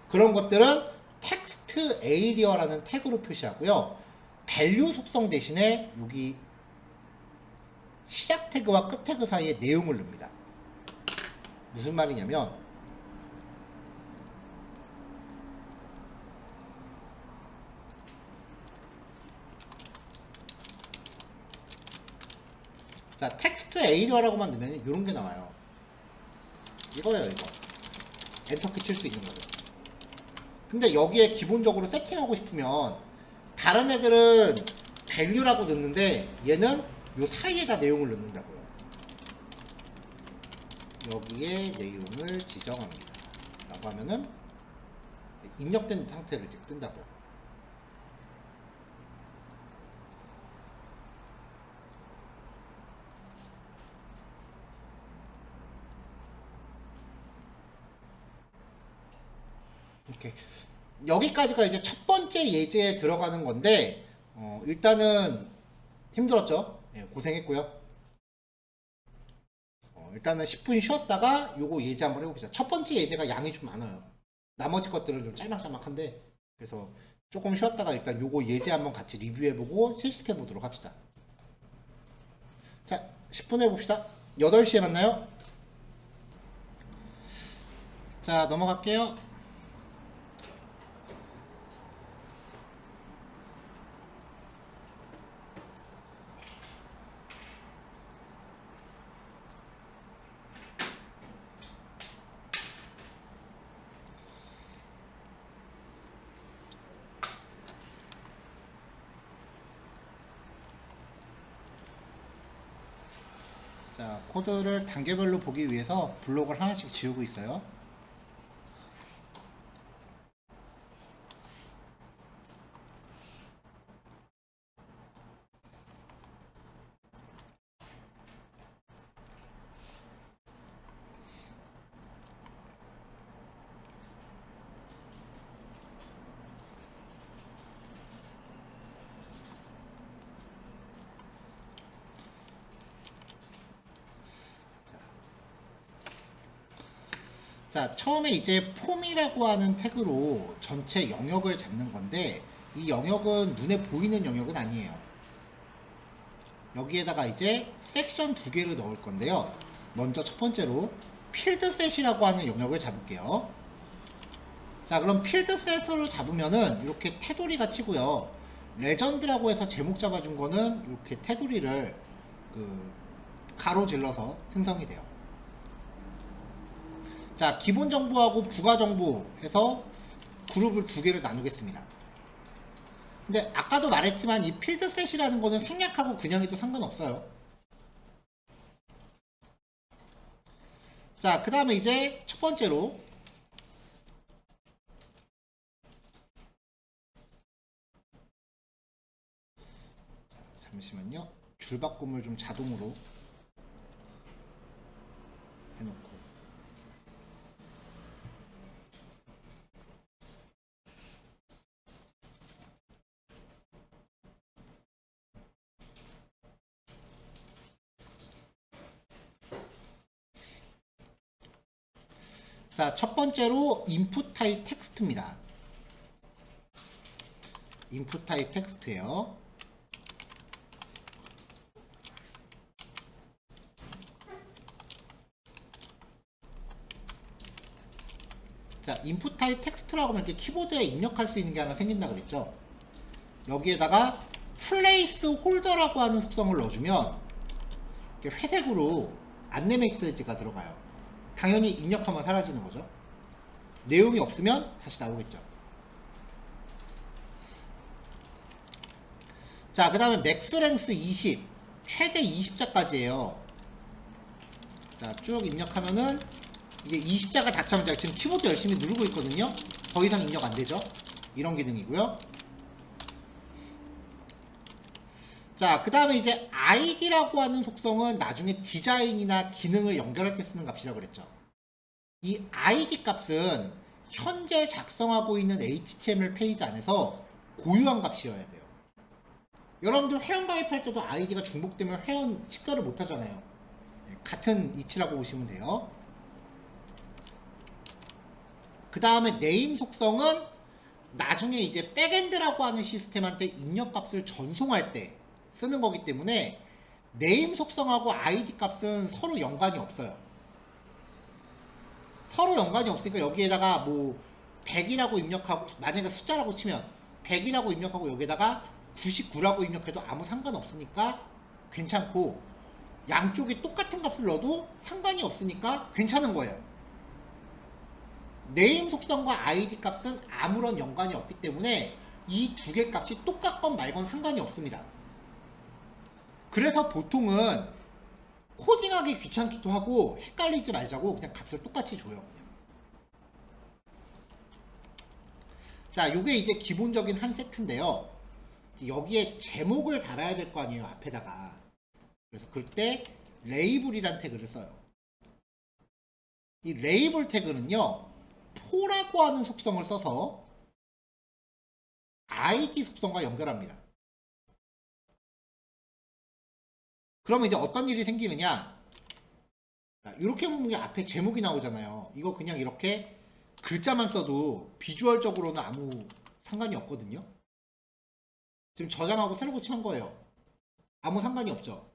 그런 것들은 텍스트 에이리어라는 태그로 표시하고요. 밸류 속성 대신에 여기 시작 태그와 끝 태그 사이에 내용을 넣습니다. 무슨 말이냐면 자, 텍스트 에이리어라고만 넣으면 이런 게 나와요. 이거예요, 이거. 엔터키 칠 수 있는 거죠. 근데 여기에 기본적으로 세팅하고 싶으면 다른 애들은 value라고 넣는데 얘는 요 사이에다 내용을 넣는다고요. 여기에 내용을 지정합니다. 라고 하면은 입력된 상태를 이제 뜬다고요. 오케이. 여기까지가 이제 첫 번째 예제에 들어가는 건데, 일단은 힘들었죠? 예, 고생했고요. 일단은 10분 쉬었다가 요거 예제 한번 해봅시다. 첫 번째 예제가 양이 좀 많아요. 나머지 것들은 좀 짤막짤막한데, 그래서 조금 쉬었다가 일단 요거 예제 한번 같이 리뷰해보고 실습해보도록 합시다. 자, 10분 해봅시다. 8시에 만나요. 자, 넘어갈게요. 자, 코드를 단계별로 보기 위해서 블록을 하나씩 지우고 있어요. 자, 처음에 이제 폼이라고 하는 태그로 전체 영역을 잡는 건데 이 영역은 눈에 보이는 영역은 아니에요. 여기에다가 이제 섹션 두 개를 넣을 건데요. 먼저 첫 번째로 필드셋이라고 하는 영역을 잡을게요. 자, 그럼 필드셋으로 잡으면은 이렇게 테두리가 치고요. 레전드라고 해서 제목 잡아준 거는 이렇게 테두리를 가로질러서 생성이 돼요. 자, 기본 정보하고 부가 정보 해서 그룹을 두 개를 나누겠습니다. 근데 아까도 말했지만 이 필드셋이라는 거는 생략하고 그냥 해도 상관없어요. 자, 그 다음에 이제 첫 번째로 잠시만요. 줄바꿈을 좀 자동으로 해놓고 자, 첫 번째로 인풋 타입 텍스트입니다. 인풋 타입 텍스트예요. 자, 인풋 타입 텍스트라고 하면 이렇게 키보드에 입력할 수 있는 게 하나 생긴다 그랬죠. 여기에다가 플레이스 홀더라고 하는 속성을 넣어주면 이렇게 회색으로 안내 메시지가 들어가요. 당연히 입력하면 사라지는 거죠. 내용이 없으면 다시 나오겠죠. 자, 그 다음에 맥스랭스 20, 최대 20자까지예요. 자, 쭉 입력하면은 이게 20자가 닫히면 제가 지금 키보드 열심히 누르고 있거든요. 더 이상 입력 안 되죠. 이런 기능이고요. 자, 그 다음에 이제 id라고 하는 속성은 나중에 디자인이나 기능을 연결할 때 쓰는 값이라고 그랬죠. 이 id 값은 현재 작성하고 있는 HTML 페이지 안에서 고유한 값이어야 돼요. 여러분들 회원 가입할 때도 id가 중복되면 회원 식별을 못 하잖아요. 같은 이치라고 보시면 돼요. 그 다음에 네임 속성은 나중에 이제 백엔드라고 하는 시스템한테 입력 값을 전송할 때 쓰는 거기 때문에 네임 속성하고 id 값은 서로 연관이 없어요. 서로 연관이 없으니까 여기에다가 뭐 100이라고 입력하고, 만약에 숫자라고 치면 100이라고 입력하고 여기에다가 99라고 입력해도 아무 상관없으니까 괜찮고, 양쪽이 똑같은 값을 넣어도 상관이 없으니까 괜찮은 거예요. 네임 속성과 id 값은 아무런 연관이 없기 때문에 이 두 개 값이 똑같건 말건 상관이 없습니다. 그래서 보통은 코딩하기 귀찮기도 하고 헷갈리지 말자고 그냥 값을 똑같이 줘요. 그냥. 자, 요게 이제 기본적인 한 세트인데요. 여기에 제목을 달아야 될 거 아니에요, 앞에다가. 그래서 그때 레이블이란 태그를 써요. 이 레이블 태그는요, 포라고 하는 속성을 써서 id 속성과 연결합니다. 그러면 이제 어떤 일이 생기느냐, 이렇게 보면 앞에 제목이 나오잖아요. 이거 그냥 이렇게 글자만 써도 비주얼적으로는 아무 상관이 없거든요. 지금 저장하고 새로 고침한 거예요. 아무 상관이 없죠.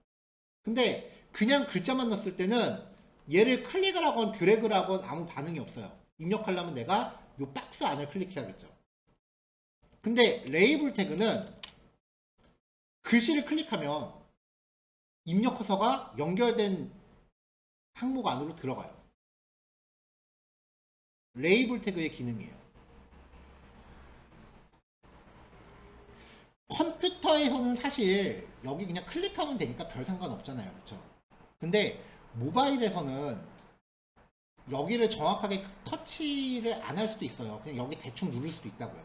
근데 그냥 글자만 넣었을 때는 얘를 클릭을 하건 드래그를 하건 아무 반응이 없어요. 입력하려면 내가 이 박스 안을 클릭해야겠죠. 근데 레이블 태그는 글씨를 클릭하면 입력커서가 연결된 항목 안으로 들어가요. 레이블 태그의 기능이에요. 컴퓨터에서는 사실 여기 그냥 클릭하면 되니까 별 상관 없잖아요. 그렇죠? 근데 모바일에서는 여기를 정확하게 터치를 안 할 수도 있어요. 그냥 여기 대충 누를 수도 있다고요.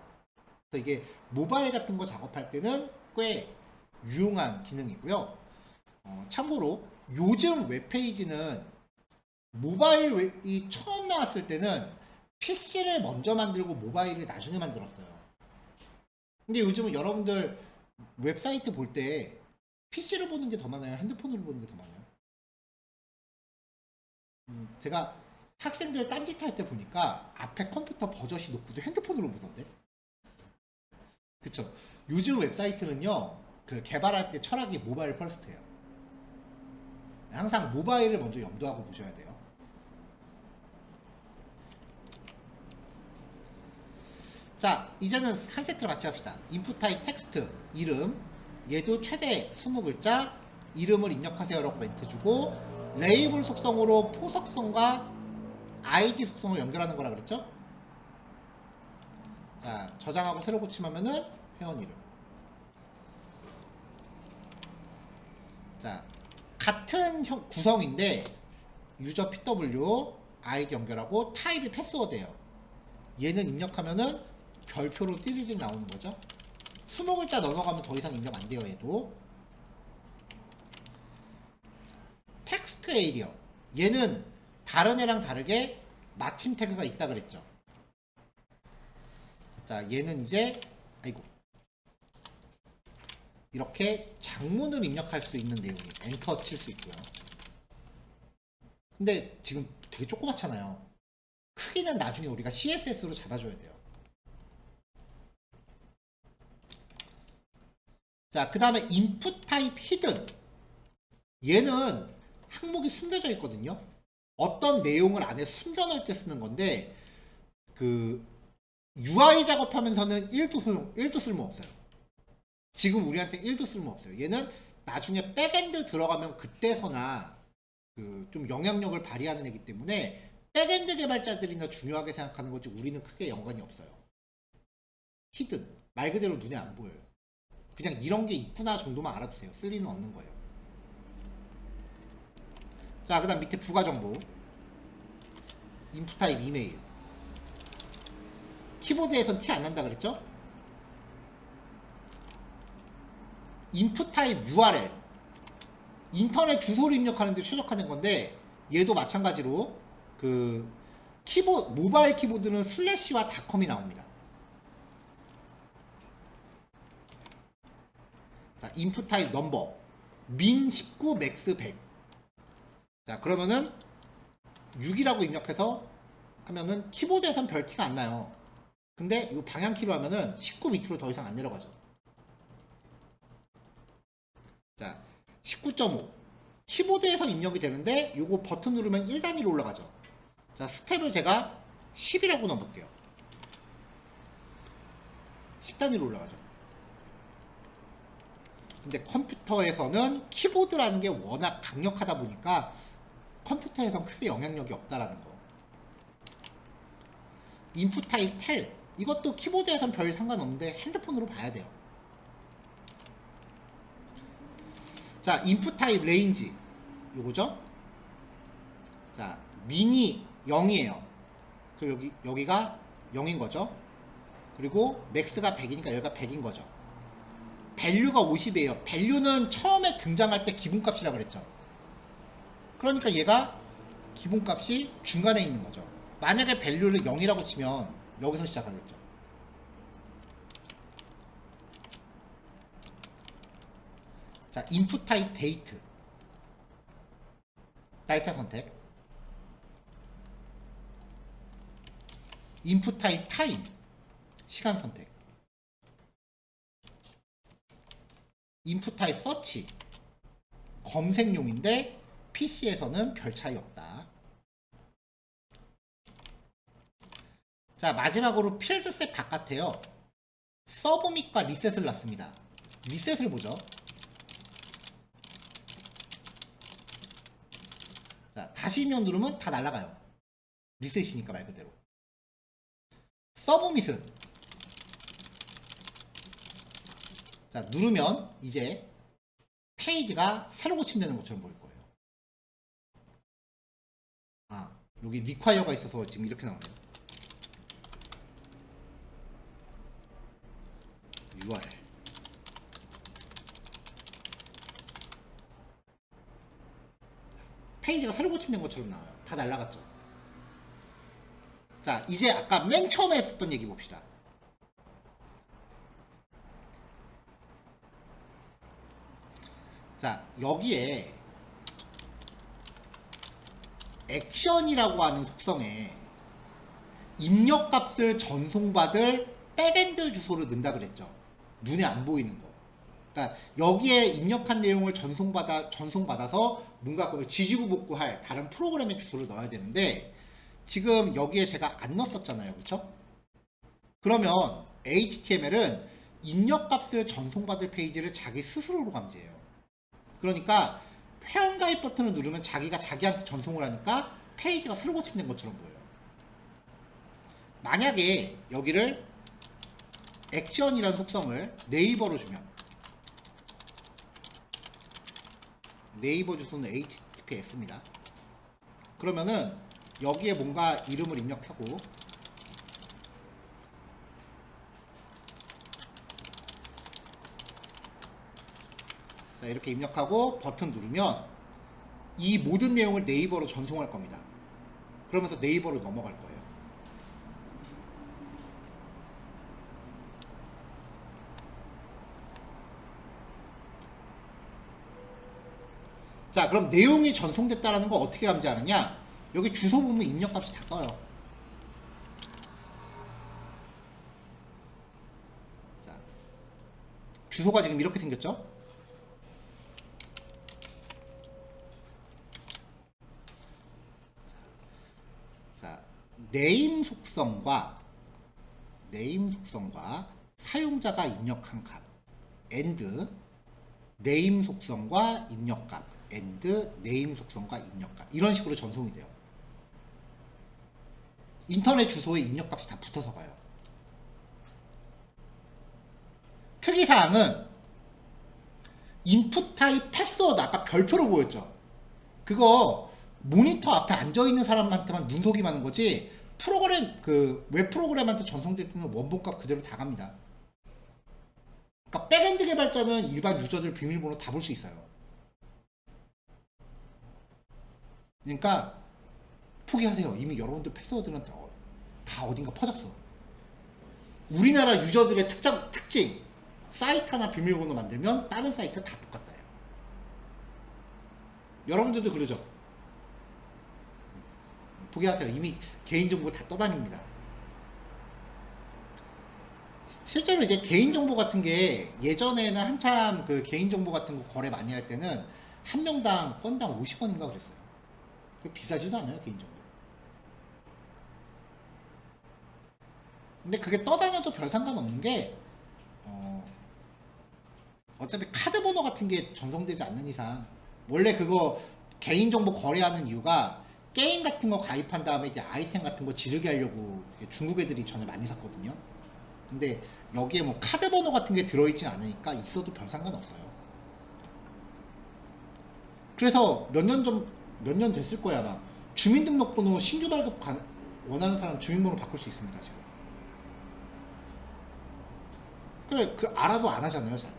그래서 이게 모바일 같은 거 작업할 때는 꽤 유용한 기능이고요. 참고로 요즘 웹페이지는 모바일이 처음 나왔을 때는 PC를 먼저 만들고 모바일을 나중에 만들었어요. 근데 요즘은 여러분들 웹사이트 볼 때 PC를 보는 게 더 많아요? 핸드폰으로 보는 게 더 많아요? 제가 학생들 딴짓 할 때 보니까 앞에 컴퓨터 버젓이 놓고도 핸드폰으로 보던데? 그쵸? 요즘 웹사이트는요, 그 개발할 때 철학이 모바일 퍼스트예요. 항상 모바일을 먼저 염두하고 보셔야 돼요. 자, 이제는 한 세트로 같이 합시다. 인풋 타입 텍스트, 이름, 얘도 최대 20글자, 이름을 입력하세요라고 멘트 주고, 레이블 속성으로 포석성과 id 속성을 연결하는 거라 그랬죠? 자, 저장하고 새로 고침하면은 회원 이름. 자, 같은 구성인데 유저 pw id 연결하고 타입이 패스워드예요. 얘는 입력하면은 별표로 띠리리 나오는 거죠. 20글자 넘어가면 더 이상 입력 안 돼요. 얘도 텍스트 에리어, 얘는 다른 애랑 다르게 마침 태그가 있다 그랬죠. 자, 얘는 이제 아이고 이렇게 장문을 입력할 수 있는 내용이 엔터 칠 수 있고요. 근데 지금 되게 조그맣잖아요. 크기는 나중에 우리가 CSS로 잡아줘야 돼요. 자, 그 다음에 input type hidden, 얘는 항목이 숨겨져 있거든요. 어떤 내용을 안에 숨겨놓을 때 쓰는 건데, 그 UI 작업하면서는 1도 쓸모없어요. 지금 우리한테 1도 쓸모없어요. 얘는 나중에 백엔드 들어가면 그때서나 그 좀 영향력을 발휘하는 애기 때문에 백엔드 개발자들이나 중요하게 생각하는 거지 우리는 크게 연관이 없어요. 히든, 말 그대로 눈에 안 보여요. 그냥 이런 게 있구나 정도만 알아두세요. 쓸 일은 없는 거예요. 자, 그 다음 밑에 부가 정보. 인풋 타입 이메일. 키보드에선 티 안 난다 그랬죠? 인풋 타입 URL. 인터넷 주소를 입력하는 데 최적화된 건데, 얘도 마찬가지로 그 모바일 키보드는 슬래시와 닷컴이 나옵니다. 자, 인풋 타입 넘버. 민 19, 맥스 100. 자, 그러면은 6이라고 입력해서 하면은 키보드에선 별 티가 안 나요. 근데 이 방향키로 하면은 19 밑으로 더 이상 안 내려가죠. 자, 19.5. 키보드에서 입력이 되는데 요거 버튼 누르면 1단위로 올라가죠. 자, 스텝을 제가 10이라고 넣어볼게요. 10단위로 올라가죠. 근데 컴퓨터에서는 키보드라는 게 워낙 강력하다 보니까 컴퓨터에선 크게 영향력이 없다라는 거. 인풋 타입 텔. 이것도 키보드에선 별 상관없는데 핸드폰으로 봐야 돼요. 자, 인풋 타입 레인지. 요거죠? 자, 미니 0이에요. 그리고 여기가 0인 거죠. 그리고 맥스가 100이니까 여기가 100인 거죠. 밸류가 50이에요. 밸류는 처음에 등장할 때 기본값이라 그랬죠. 그러니까 얘가 기본값이 중간에 있는 거죠. 만약에 밸류를 0이라고 치면 여기서 시작하겠죠. 자, 인풋 타입 데이트. 날짜 선택. 인풋 타입 타임. 시간 선택. 인풋 타입 서치. 검색용인데 PC에서는 별 차이 없다. 자, 마지막으로 필드셋 바깥에요. 서브밋과 리셋을 놨습니다. 리셋을 보죠. 자, 다시 입력 누르면 다 날아가요. 리셋이니까 말 그대로. 서브밋은 자, 누르면 이제 페이지가 새로 고침되는 것처럼 보일 거예요. 아, 여기 리콰이어가 있어서 지금 이렇게 나오네요. URL. 페이지가 새로 고침된 것처럼 나와요. 다 날라갔죠. 자, 이제 아까 맨 처음에 했었던 얘기 봅시다. 자, 여기에 액션이라고 하는 속성에 입력값을 전송받을 백엔드 주소를 넣는다 그랬죠. 눈에 안 보이는 거. 그러니까 여기에 입력한 내용을 전송받아서 뭔가 그걸 지지고 복구할 다른 프로그램의 주소를 넣어야 되는데 지금 여기에 제가 안 넣었었잖아요. 그렇죠? 그러면 HTML은 입력값을 전송받을 페이지를 자기 스스로로 감지해요. 그러니까 회원가입 버튼을 누르면 자기가 자기한테 전송을 하니까 페이지가 새로 고침된 것처럼 보여요. 만약에 여기를 액션이라는 속성을 네이버로 주면 네이버 주소는 https입니다. 그러면은 여기에 뭔가 이름을 입력하고 자, 이렇게 입력하고 버튼 누르면 이 모든 내용을 네이버로 전송할 겁니다. 그러면서 네이버로 넘어갈 거예요. 자, 그럼 내용이 전송됐다는 거 어떻게 감지하느냐? 여기 주소 보면 입력값이 다 떠요. 자, 주소가 지금 이렇게 생겼죠? 자, 네임 속성과 사용자가 입력한 값 and 네임 속성과 입력값 and 네임 속성과 입력값 이런 식으로 전송이 돼요. 인터넷 주소에 입력값이 다 붙어서 가요. 특이사항은 인풋 타입 패스워드 아까 별표로 보였죠. 그거 모니터 앞에 앉아있는 사람한테만 눈속임 하는 거지, 프로그램, 그 웹 프로그램한테 전송될 때는 원본값 그대로 다 갑니다. 그러니까 백엔드 개발자는 일반 유저들 비밀번호 다 볼 수 있어요. 그러니까 포기하세요. 이미 여러분들 패스워드는 다 어딘가 퍼졌어. 우리나라 유저들의 특징, 사이트 하나 비밀번호 만들면 다른 사이트 다 똑같다. 여러분들도 그러죠? 포기하세요. 이미 개인정보 다 떠다닙니다. 실제로 이제 개인정보 같은 게 예전에는 한참 그 개인정보 같은 거 거래 많이 할 때는 한 명당 건당 50원인가 그랬어요. 비싸지도 않아요, 개인정보. 근데 그게 떠다녀도 별 상관없는 게, 어차피 카드 번호 같은 게 전송되지 않는 이상, 원래 그거 개인정보 거래하는 이유가 게임 같은 거 가입한 다음에 이제 아이템 같은 거 지르게 하려고 중국 애들이 전에 많이 샀거든요. 근데 여기에 뭐 카드 번호 같은 게 들어있진 않으니까 있어도 별 상관없어요. 그래서 몇 년 됐을 거야, 아마. 주민등록번호 신규 발급 원하는 사람 주민번호 바꿀 수 있습니다, 지금. 그래, 그 알아도 안 하잖아요, 잘.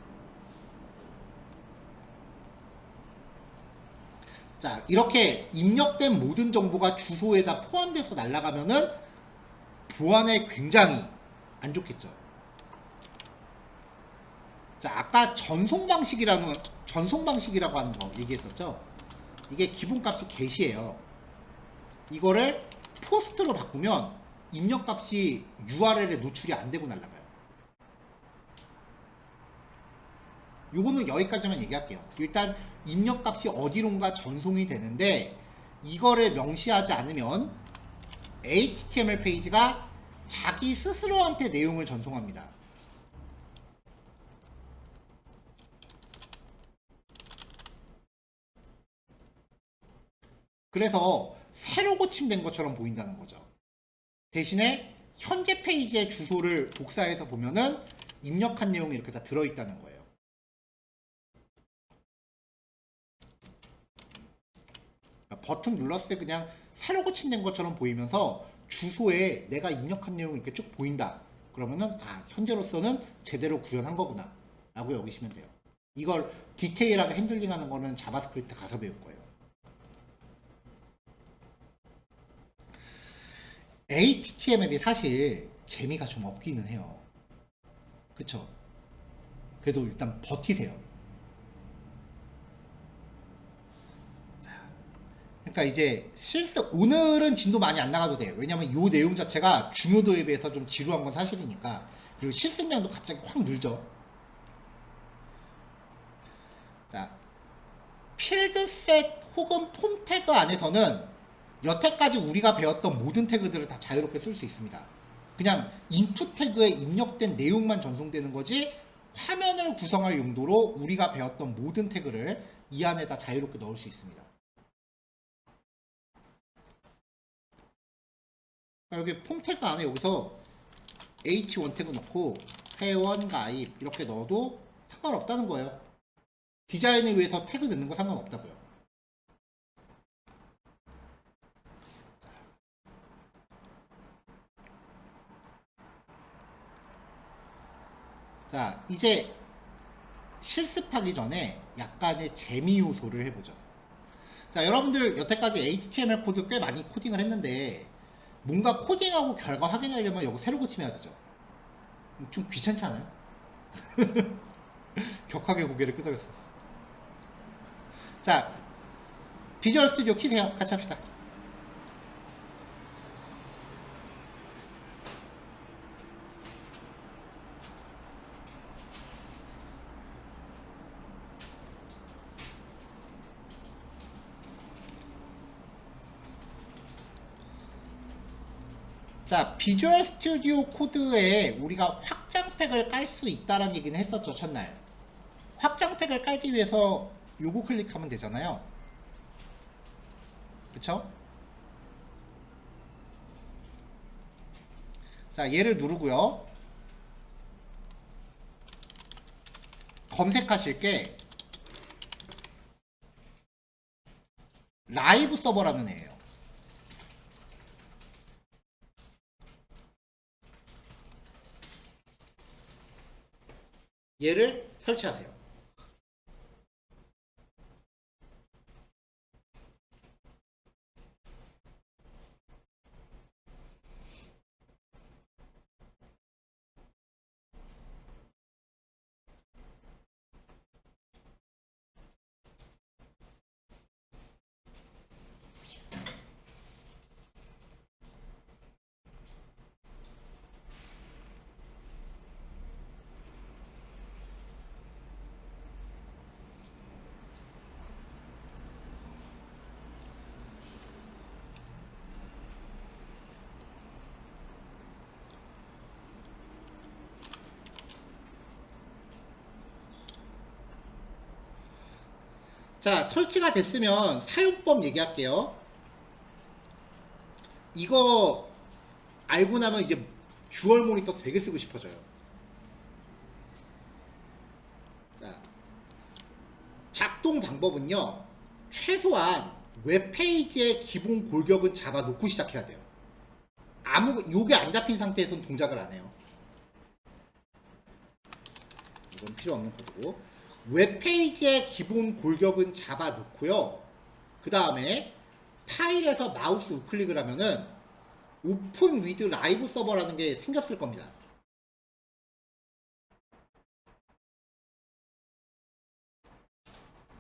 자, 이렇게 입력된 모든 정보가 주소에다 포함돼서 날아가면은 보안에 굉장히 안 좋겠죠. 자, 아까 전송 방식이라고 하는 거 얘기했었죠. 이게 기본값이 get이에요. 이거를 포스트로 바꾸면 입력값이 URL에 노출이 안 되고 날아가요. 요거는 여기까지만 얘기할게요. 일단 입력값이 어디론가 전송이 되는데 이거를 명시하지 않으면 HTML 페이지가 자기 스스로한테 내용을 전송합니다. 그래서 새로 고침된 것처럼 보인다는 거죠. 대신에 현재 페이지의 주소를 복사해서 보면은 입력한 내용이 이렇게 다 들어있다는 거예요. 버튼 눌렀을 때 그냥 새로 고침된 것처럼 보이면서 주소에 내가 입력한 내용이 이렇게 쭉 보인다. 그러면은 현재로서는 제대로 구현한 거구나 라고 여기시면 돼요. 이걸 디테일하게 핸들링하는 거는 자바스크립트 가서 배울 거예요. HTML이 사실 재미가 좀 없기는 해요. 그쵸? 그래도 일단 버티세요. 그러니까 이제 오늘은 진도 많이 안 나가도 돼요. 왜냐면 이 내용 자체가 중요도에 비해서 좀 지루한 건 사실이니까. 그리고 실습량도 갑자기 확 늘죠. 자, 필드셋 혹은 폼 태그 안에서는 여태까지 우리가 배웠던 모든 태그들을 다 자유롭게 쓸 수 있습니다. 그냥 인풋 태그에 입력된 내용만 전송되는 거지 화면을 구성할 용도로 우리가 배웠던 모든 태그를 이 안에다 자유롭게 넣을 수 있습니다. 여기 폼 태그 안에 여기서 H1 태그 넣고 회원 가입 이렇게 넣어도 상관없다는 거예요. 디자인을 위해서 태그 넣는 거 상관없다고요. 자, 이제 실습하기 전에 약간의 재미 요소를 해보죠. 자, 여러분들 여태까지 HTML 코드 꽤 많이 코딩을 했는데 뭔가 코딩하고 결과 확인하려면 이거 새로 고침해야 되죠. 좀 귀찮지 않아요? 격하게 고개를 끄덕였어. 자, 비주얼 스튜디오 키세요. 같이 합시다. 자, 비주얼 스튜디오 코드에 우리가 확장팩을 깔 수 있다는 얘기는 했었죠, 첫날. 확장팩을 깔기 위해서 요거 클릭하면 되잖아요. 그쵸? 자, 얘를 누르고요. 검색하실 게 라이브 서버라는 애예요. 얘를 설치하세요. 자, 설치가 됐으면 사용법 얘기할게요. 이거 알고 나면 이제 듀얼 모니터 되게 쓰고 싶어져요. 자, 작동 방법은요. 최소한 웹페이지의 기본 골격은 잡아놓고 시작해야 돼요. 요게 안 잡힌 상태에서는 동작을 안 해요. 이건 필요 없는 코드고. 웹페이지의 기본 골격은 잡아놓고요. 그 다음에 파일에서 마우스 우클릭을 하면은 오픈 위드 라이브 서버라는 게 생겼을 겁니다.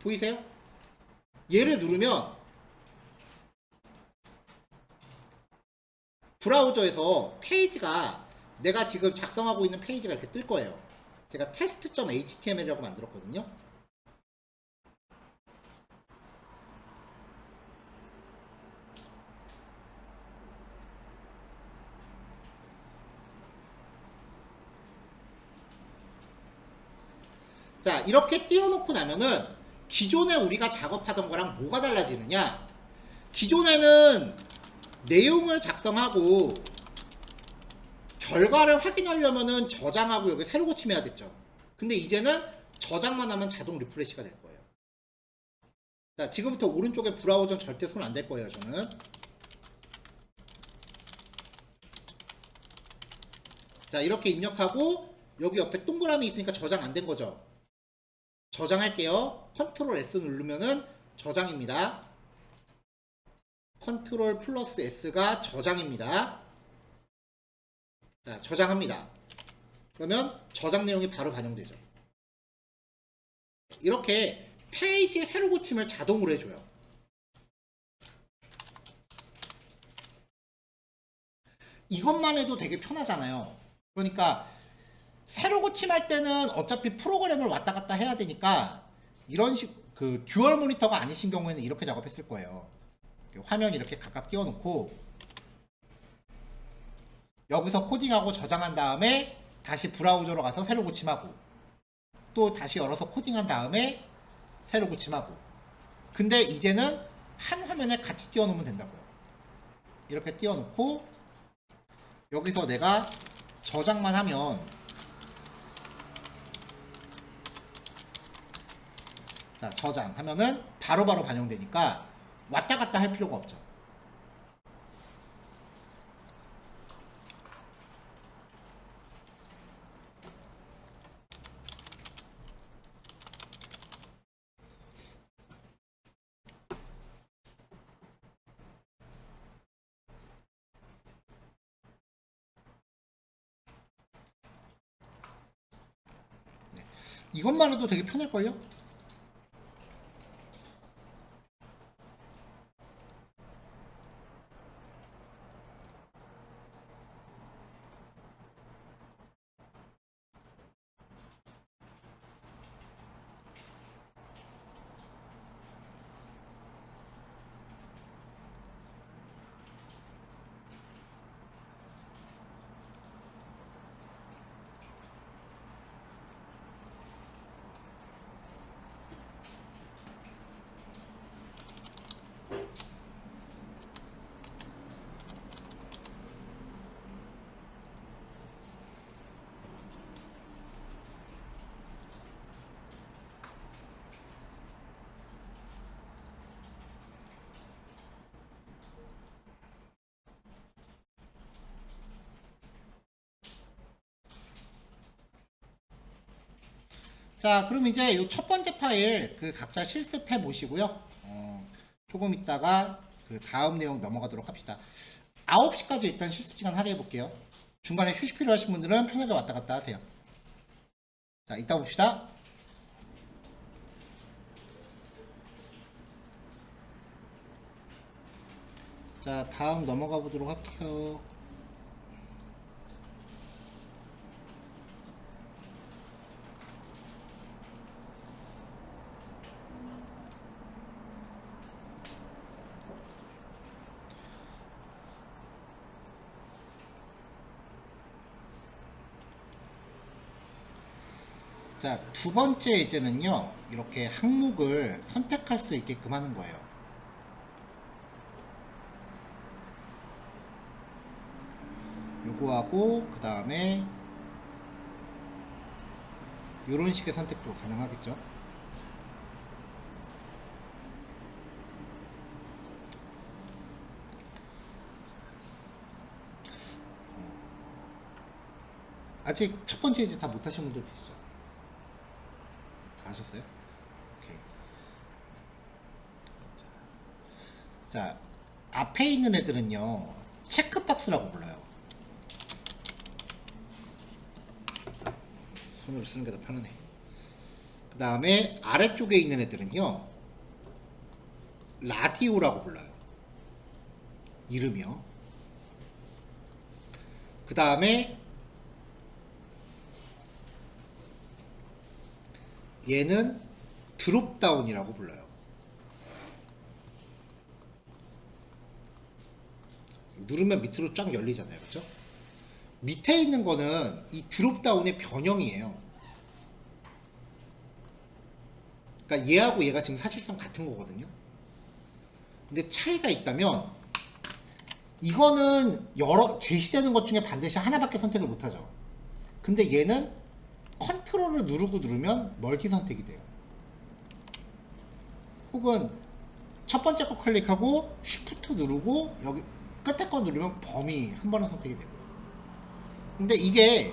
보이세요? 얘를 누르면 브라우저에서 페이지가 내가 지금 작성하고 있는 페이지가 이렇게 뜰 거예요. 제가 test.html이라고 만들었거든요. 자, 이렇게 띄워놓고 나면은 기존에 우리가 작업하던 거랑 뭐가 달라지느냐? 기존에는 내용을 작성하고 결과를 확인하려면은 저장하고 여기 새로 고침해야 됐죠. 근데 이제는 저장만 하면 자동 리프레시가 될 거예요. 자, 지금부터 오른쪽에 브라우저는 절대 손 안 댈 거예요, 저는. 자, 이렇게 입력하고 여기 옆에 동그라미 있으니까 저장 안 된 거죠. 저장할게요. 컨트롤 S 누르면은 저장입니다. 컨트롤 플러스 S가 저장입니다. 자, 저장합니다. 그러면 저장 내용이 바로 반영되죠. 이렇게 페이지의 새로 고침을 자동으로 해줘요. 이것만 해도 되게 편하잖아요. 그러니까 새로 고침할 때는 어차피 프로그램을 왔다 갔다 해야 되니까 이런 그 듀얼 모니터가 아니신 경우에는 이렇게 작업했을 거예요. 화면 이렇게 각각 띄워놓고 여기서 코딩하고 저장한 다음에 다시 브라우저로 가서 새로 고침하고 또 다시 열어서 코딩한 다음에 새로 고침하고. 근데 이제는 한 화면에 같이 띄워놓으면 된다고요. 이렇게 띄워놓고 여기서 내가 저장만 하면, 자, 저장하면은 바로바로 반영되니까 왔다 갔다 할 필요가 없죠. 네. 이것만 해도 되게 편할걸요? 자, 그럼 이제 이 첫 번째 파일 그 각자 실습해 보시고요. 조금 있다가 그 다음 내용 넘어가도록 합시다. 9시까지 일단 실습 시간 할애해 볼게요. 중간에 휴식 필요하신 분들은 편하게 왔다 갔다 하세요. 자, 이따 봅시다. 자, 다음 넘어가 보도록 할게요. 자, 두 번째 이제는요, 이렇게 항목을 선택할 수 있게끔 하는 거예요. 요거하고, 그 다음에, 요런 식의 선택도 가능하겠죠. 아직 첫 번째 이제 다 못하신 분들 계시죠? 다 하셨어요? 오케이. 자, 앞에 있는 애들은요, 체크박스라고 불러요. 손으로 쓰는 게 더 편하네. 그 다음에 아래쪽에 있는 애들은요, 라디오라고 불러요. 이름이요. 그 다음에 얘는 드롭다운이라고 불러요. 누르면 밑으로 쫙 열리잖아요. 그죠? 밑에 있는 거는 이 드롭다운의 변형이에요. 그러니까 얘하고 얘가 지금 사실상 같은 거거든요. 근데 차이가 있다면 이거는 여러 제시되는 것 중에 반드시 하나밖에 선택을 못하죠. 근데 얘는 컨트롤을 누르면 멀티 선택이 돼요. 혹은 첫 번째 거 클릭하고 쉬프트 누르고 여기 끝에 거 누르면 범위 한 번에 선택이 되고요. 근데 이게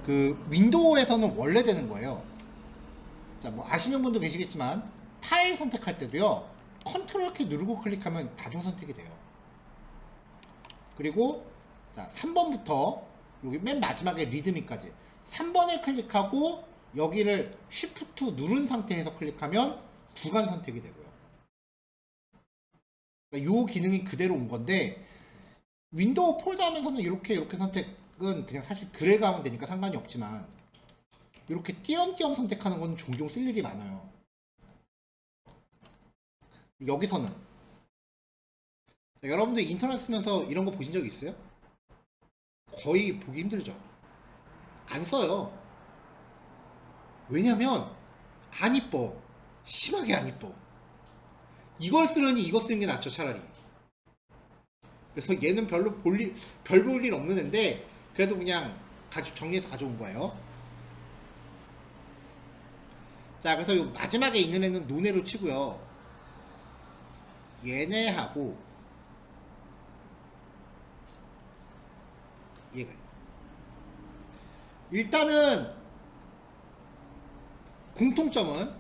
그 윈도우에서는 원래 되는 거예요. 자, 뭐 아시는 분도 계시겠지만 파일 선택할 때도요. 컨트롤 키 누르고 클릭하면 다중 선택이 돼요. 그리고 자, 3번부터 여기 맨 마지막에 리드미까지 3번을 클릭하고 여기를 쉬프트 누른 상태에서 클릭하면 구간 선택이 되고요. 그러니까 요 기능이 그대로 온 건데 윈도우 폴더 하면서는 이렇게 선택은 그냥 사실 드래그 하면 되니까 상관이 없지만 이렇게 띄엄띄엄 선택하는 건 종종 쓸 일이 많아요. 여기서는 여러분들 인터넷 쓰면서 이런 거 보신 적 있어요? 거의 보기 힘들죠. 안 써요. 왜냐면 안 이뻐. 심하게 안 이뻐. 이걸 쓰려니 이거 쓰는 게 낫죠, 차라리. 그래서 얘는 별 볼 일 없는 앤데 그래도 그냥 정리해서 가져온 거예요. 자, 그래서 요 마지막에 있는 애는 논외로 치고요. 얘네하고 얘가 일단은 공통점은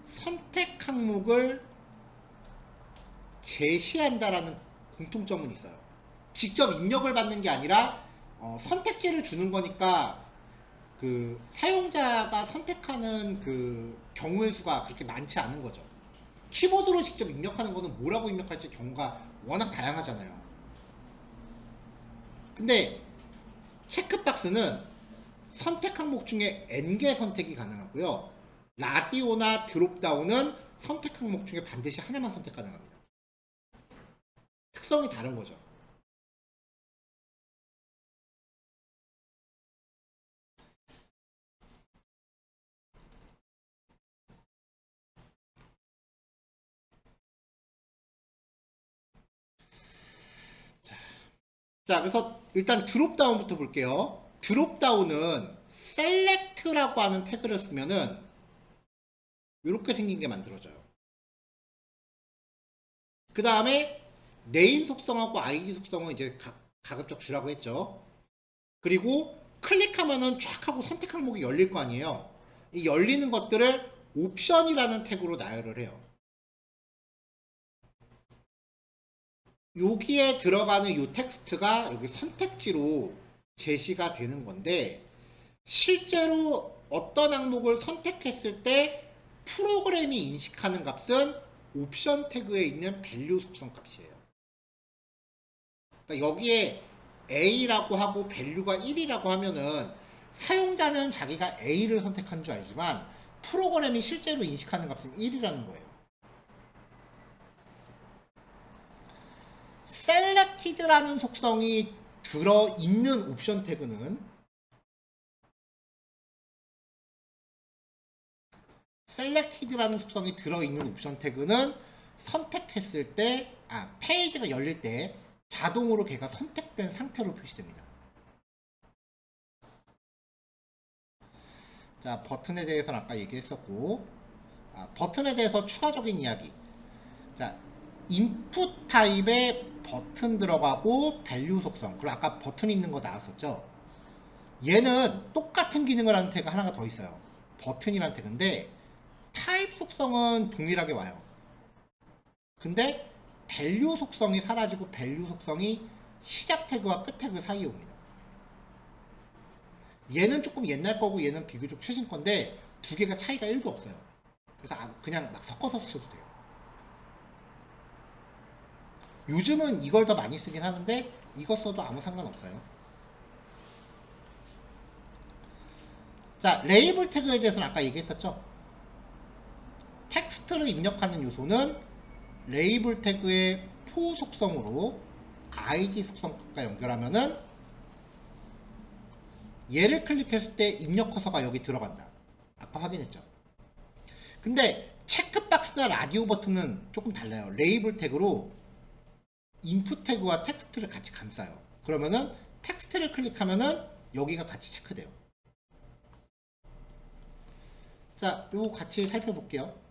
선택 항목을 제시한다라는 공통점은 있어요. 직접 입력을 받는 게 아니라 선택지를 주는 거니까 그 사용자가 선택하는 그 경우의 수가 그렇게 많지 않은 거죠. 키보드로 직접 입력하는 거는 뭐라고 입력할지 경우가 워낙 다양하잖아요. 근데 체크박스는 선택 항목 중에 N개 선택이 가능하고요. 라디오나 드롭다운은 선택 항목 중에 반드시 하나만 선택 가능합니다. 특성이 다른 거죠. 자, 그래서 일단 드롭다운부터 볼게요. 드롭다운은 select라고 하는 태그를 쓰면은 이렇게 생긴 게 만들어져요. 그 다음에 네임 속성하고 아이디 속성은 이제 가급적 주라고 했죠. 그리고 클릭하면은 쫙 하고 선택 항목이 열릴 거 아니에요. 이 열리는 것들을 옵션이라는 태그로 나열을 해요. 여기에 들어가는 이 텍스트가 여기 선택지로 제시가 되는 건데, 실제로 어떤 항목을 선택했을 때 프로그램이 인식하는 값은 옵션 태그에 있는 밸류 속성 값이에요. 그러니까 여기에 A라고 하고 밸류가 1이라고 하면은 사용자는 자기가 A를 선택한 줄 알지만 프로그램이 실제로 인식하는 값은 1이라는 거예요. selected라는 속성이 들어있는 옵션 태그는 selected라는 속성이 들어있는 옵션 태그는 선택했을 때, 페이지가 열릴 때 자동으로 걔가 선택된 상태로 표시됩니다. 자, 버튼에 대해서는 아까 얘기했었고, 버튼에 대해서 추가적인 이야기. 자, 인풋 타입에 버튼 들어가고 밸류 속성. 그리고 아까 버튼 있는 거 나왔었죠. 얘는 똑같은 기능을 하는 태그가 하나가 더 있어요. 버튼이라는 태그인데 타입 속성은 동일하게 와요. 근데 밸류 속성이 사라지고 밸류 속성이 시작 태그와 끝 태그 사이에 옵니다. 얘는 조금 옛날 거고 얘는 비교적 최신 건데 두 개가 차이가 1도 없어요. 그래서 그냥 막 섞어서 쓰셔도 돼요. 요즘은 이걸 더 많이 쓰긴 하는데 이거 써도 아무 상관없어요. 자, 레이블 태그에 대해서는 아까 얘기했었죠. 텍스트를 입력하는 요소는 레이블 태그의 포 속성으로 id 속성과 연결하면은 얘를 클릭했을 때 입력 커서가 여기 들어간다. 아까 확인했죠. 근데 체크박스나 라디오 버튼은 조금 달라요. 레이블 태그로 인풋 태그와 텍스트를 같이 감싸요. 그러면은 텍스트를 클릭하면은 여기가 같이 체크돼요. 자, 요거 같이 살펴볼게요.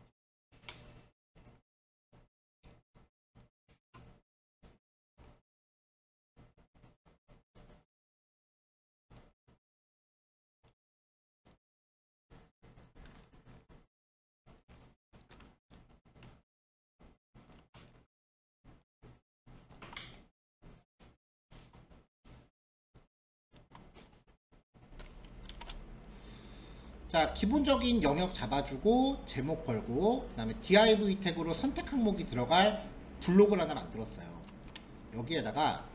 자, 기본적인 영역 잡아주고 제목 걸고 그 다음에 div 태그로 선택 항목이 들어갈 블록을 하나 만들었어요. 여기에다가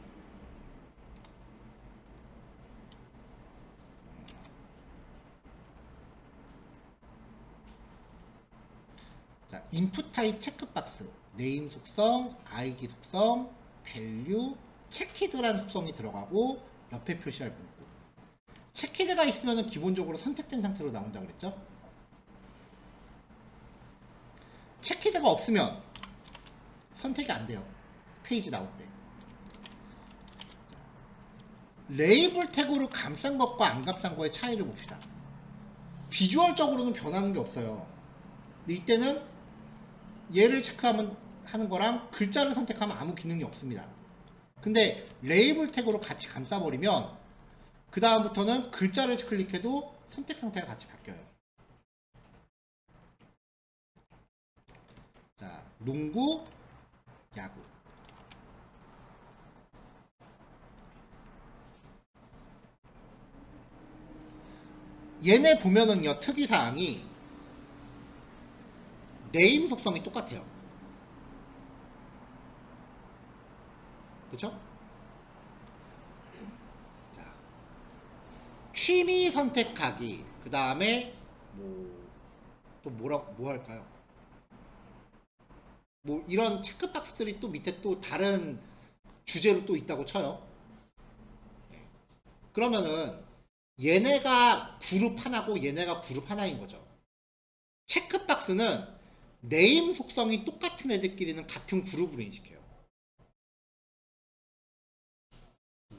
자, 인풋 타입 체크박스, 네임 속성, id 속성, 밸류, 체키드라는 속성이 들어가고 옆에 표시할 문구. 체키드가 있으면 기본적으로 선택된 상태로 나온다 그랬죠? 체키드가 없으면 선택이 안 돼요. 페이지 나올 때. 레이블 태그로 감싼 것과 안 감싼 거의 차이를 봅시다. 비주얼적으로는 변하는 게 없어요. 근데 이때는 얘를 체크하면 하는 거랑 글자를 선택하면 아무 기능이 없습니다. 근데 레이블 태그로 같이 감싸버리면 그 다음부터는 글자를 클릭해도 선택 상태가 같이 바뀌어요. 자, 농구, 야구. 얘네 보면은요, 특이사항이 네임 속성이 똑같아요. 그쵸? 자, 취미 선택하기. 그 다음에 또 뭐 할까요? 뭐 이런 체크박스들이 또 밑에 또 다른 주제로 또 있다고 쳐요. 그러면은 얘네가 그룹 하나고 얘네가 그룹 하나인 거죠. 체크박스는 네임 속성이 똑같은 애들끼리는 같은 그룹으로 인식해요.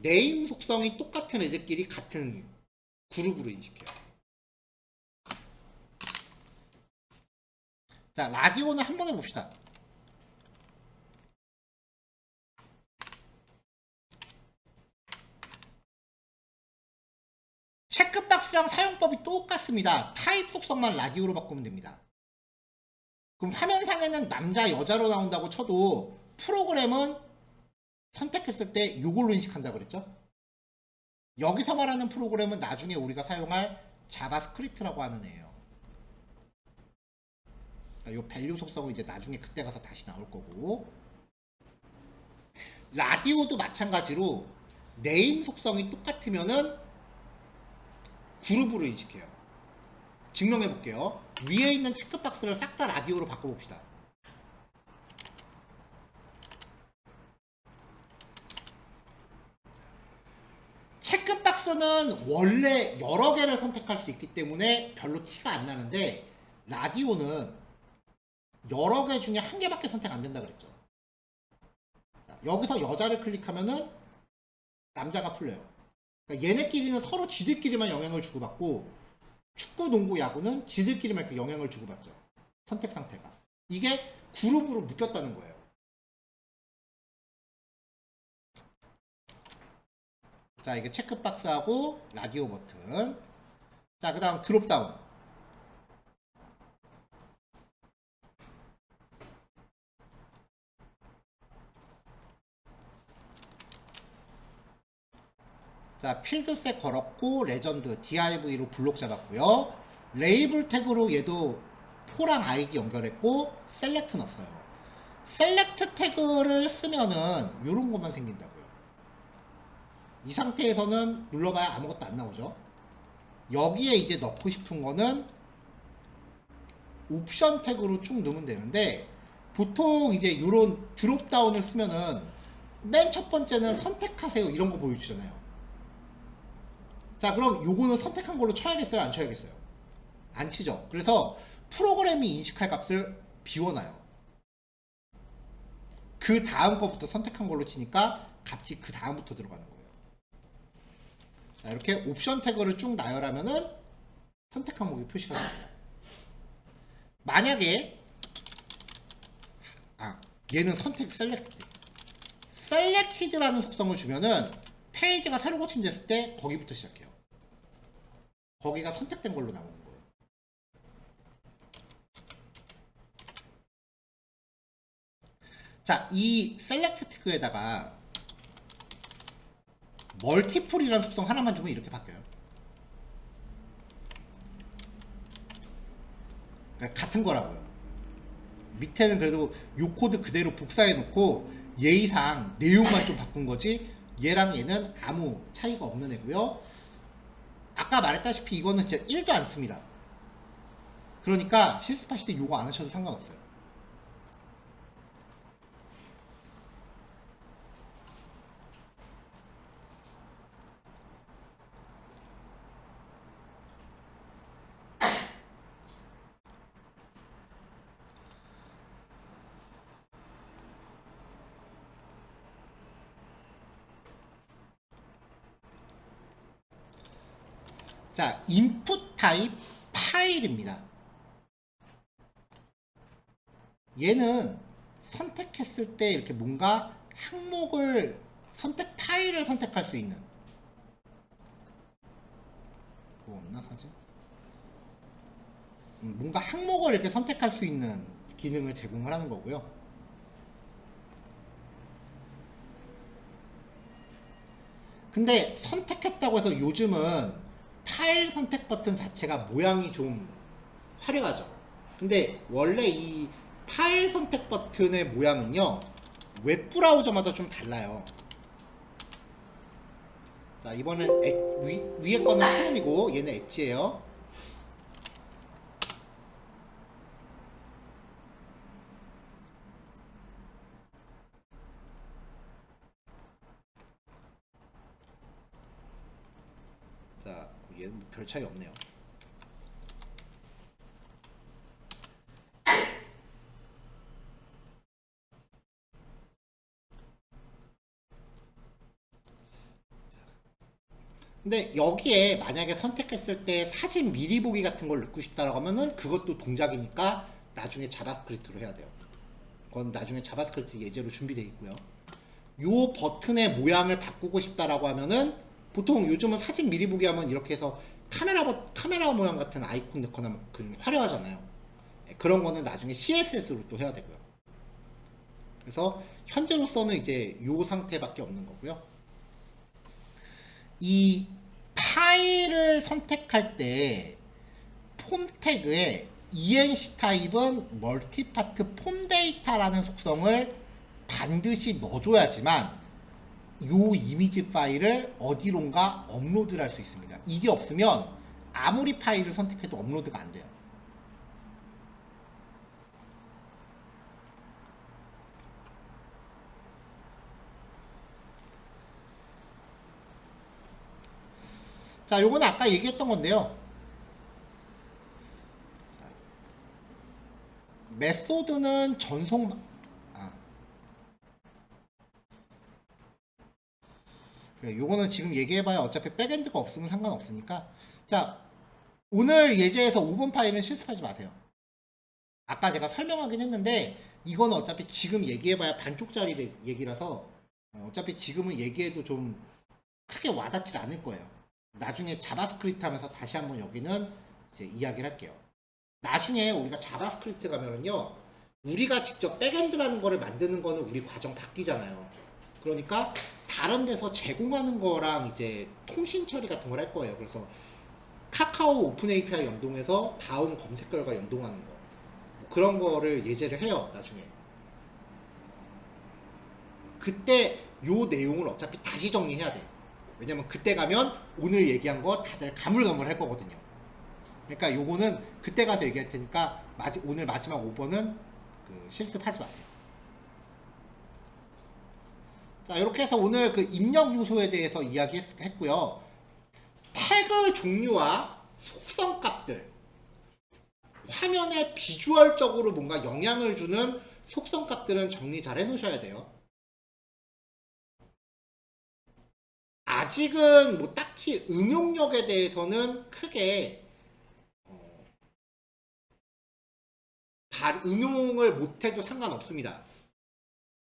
네임 속성이 똑같은 애들끼리 같은 그룹으로 인식해요. 자, 라디오는 한 번 해봅시다. 값이랑 사용법이 똑같습니다. 타입 속성만 라디오로 바꾸면 됩니다. 그럼 화면상에는 남자 여자로 나온다고 쳐도 프로그램은 선택했을 때 이걸로 인식한다고 그랬죠. 여기서 말하는 프로그램은 나중에 우리가 사용할 자바스크립트라고 하는 애예요. 이 밸류 속성은 이제 나중에 그때 가서 다시 나올 거고, 라디오도 마찬가지로 네임 속성이 똑같으면은 그룹으로 인식해요. 증명해 볼게요. 위에 있는 체크박스를 싹 다 라디오로 바꿔봅시다. 체크박스는 원래 여러 개를 선택할 수 있기 때문에 별로 티가 안 나는데, 라디오는 여러 개 중에 한 개밖에 선택 안 된다 그랬죠. 자, 여기서 여자를 클릭하면은 남자가 풀려요. 그러니까 얘네끼리는 서로 지들끼리만 영향을 주고받고, 축구, 농구, 야구는 지들끼리만 그 영향을 주고받죠. 선택 상태가. 이게 그룹으로 묶였다는 거예요. 자, 이게 체크박스하고 라디오 버튼. 자, 그 다음 드롭다운. 자, 필드셋 걸었고, 레전드, DRV로 블록 잡았고요. 레이블 태그로 얘도 포랑 아이디 연결했고, 셀렉트 넣었어요. 셀렉트 태그를 쓰면은 요런 것만 생긴다고요. 이 상태에서는 눌러봐야 아무것도 안 나오죠. 여기에 이제 넣고 싶은 거는 옵션 태그로 쭉 넣으면 되는데, 보통 이제 요런 드롭다운을 쓰면은 맨 첫 번째는 선택하세요 이런 거 보여주잖아요. 자, 그럼 요거는 선택한 걸로 쳐야겠어요? 안 쳐야겠어요? 안 치죠. 그래서 프로그램이 인식할 값을 비워놔요. 그 다음 거부터 선택한 걸로 치니까 값이 그 다음부터 들어가는 거예요. 자, 이렇게 옵션 태그를 쭉 나열하면은 선택 항목이 표시가 됩니다. 만약에 얘는 선택 셀렉티드라는 속성을 주면은 페이지가 새로 고침됐을 때 거기부터 시작해요. 거기가 선택된 걸로 나오는 거예요. 자, 이 셀렉트 태그에다가 멀티플이라는 속성 하나만 주면 이렇게 바뀌어요. 그러니까 같은 거라고요. 밑에는 그래도 요 코드 그대로 복사해 놓고 예의상 내용만 좀 바꾼 거지, 얘랑 얘는 아무 차이가 없는 애고요. 아까 말했다시피 이거는 진짜 1도 안 씁니다. 그러니까 실습하실 때 요거 안 하셔도 상관없어요. 자, 인풋 타입 파일입니다. 얘는 선택했을 때 이렇게 뭔가 항목을 선택 파일을 선택할 수 있는, 뭐 없나 사진? 뭔가 항목을 이렇게 선택할 수 있는 기능을 제공을 하는 거고요. 근데 선택했다고 해서 요즘은 파일 선택 버튼 자체가 모양이 좀 화려하죠. 근데 원래 이 파일 선택 버튼의 모양은요, 웹브라우저마다 좀 달라요. 자, 이번엔 위에 거는 크롬이고 얘는 엣지예요. 자, 얘는 별 차이 없네요. 근데 여기에 만약에 선택했을 때 사진 미리 보기 같은 걸 넣고 싶다라고 하면은 그것도 동작이니까 나중에 자바스크립트로 해야 돼요. 그건 나중에 자바스크립트 예제로 준비되어 있고요. 요 버튼의 모양을 바꾸고 싶다라고 하면은 보통 요즘은 사진 미리 보기 하면 이렇게 해서 카메라 모양 같은 아이콘 넣거나 뭐 그런 화려하잖아요. 예, 그런 거는 나중에 CSS로 또 해야 되고요. 그래서 현재로서는 이제 요 상태밖에 없는 거고요. 이 파일을 선택할 때 폼 태그에 ENC 타입은 멀티파트 폼 데이터라는 속성을 반드시 넣어줘야지만 요 이미지 파일을 어디론가 업로드를 할 수 있습니다. 이게 없으면 아무리 파일을 선택해도 업로드가 안 돼요. 자, 요거는 아까 얘기했던 건데요. 메소드는 요거는 지금 얘기해봐야 어차피 백엔드가 없으면 상관없으니까. 자, 오늘 예제에서 5번 파일은 실습하지 마세요. 아까 제가 설명하긴 했는데 이거는 어차피 지금 얘기해봐야 반쪽짜리 얘기라서 어차피 지금은 얘기해도 좀 크게 와닿질 않을 거예요. 나중에 자바스크립트 하면서 다시 한번 여기는 이제 이야기를 할게요. 나중에 우리가 자바스크립트 가면은요, 우리가 직접 백엔드라는 거를 만드는 거는 우리 과정 바뀌잖아요. 그러니까 다른 데서 제공하는 거랑 이제 통신 처리 같은 걸 할 거예요. 그래서 카카오 오픈 API 연동해서 다음 검색 결과 연동하는 거, 뭐 그런 거를 예제를 해요. 나중에 그때 요 내용을 어차피 다시 정리해야 돼. 왜냐면 그때 가면 오늘 얘기한 거 다들 가물가물 할 거거든요. 그러니까 요거는 그때 가서 얘기할 테니까 오늘 마지막 5번은 실습하지 마세요. 자, 이렇게 해서 오늘 그 입력 요소에 대해서 이야기했고요. 태그 종류와 속성 값들, 화면에 비주얼적으로 뭔가 영향을 주는 속성 값들은 정리 잘 해놓으셔야 돼요. 아직은 뭐 딱히 응용력에 대해서는 크게 응용을 못해도 상관없습니다.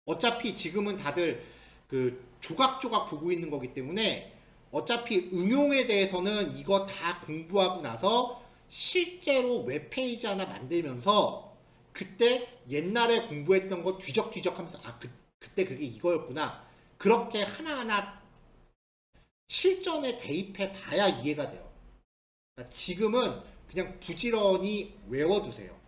어차피 지금은 다들 그 조각조각 보고 있는 거기 때문에 어차피 응용에 대해서는 이거 다 공부하고 나서 실제로 웹페이지 하나 만들면서 그때 옛날에 공부했던 거 뒤적뒤적 하면서 그때 그게 이거였구나, 그렇게 하나하나 실전에 대입해 봐야 이해가 돼요. 그러니까 지금은 그냥 부지런히 외워두세요.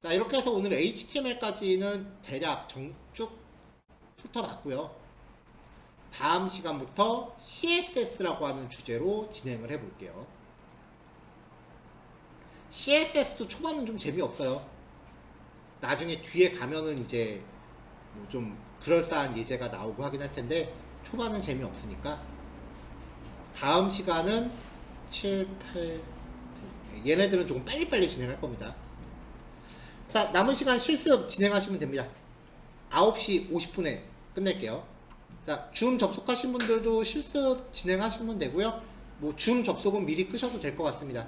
자, 이렇게 해서 오늘 HTML까지는 대략 쭉 훑어봤고요. 다음 시간부터 CSS라고 하는 주제로 진행을 해볼게요. CSS도 초반은 좀 재미없어요. 나중에 뒤에 가면은 이제 뭐 좀 그럴싸한 예제가 나오고 하긴 할 텐데 초반은 재미없으니까 다음 시간은 7, 8, 9 얘네들은 조금 빨리빨리 진행할 겁니다. 자, 남은 시간 실습 진행하시면 됩니다. 9시 50분에 끝낼게요. 자, 줌 접속하신 분들도 실습 진행하시면 되고요. 뭐 줌 접속은 미리 끄셔도 될 것 같습니다.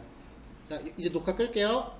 자, 이제 녹화 끌게요.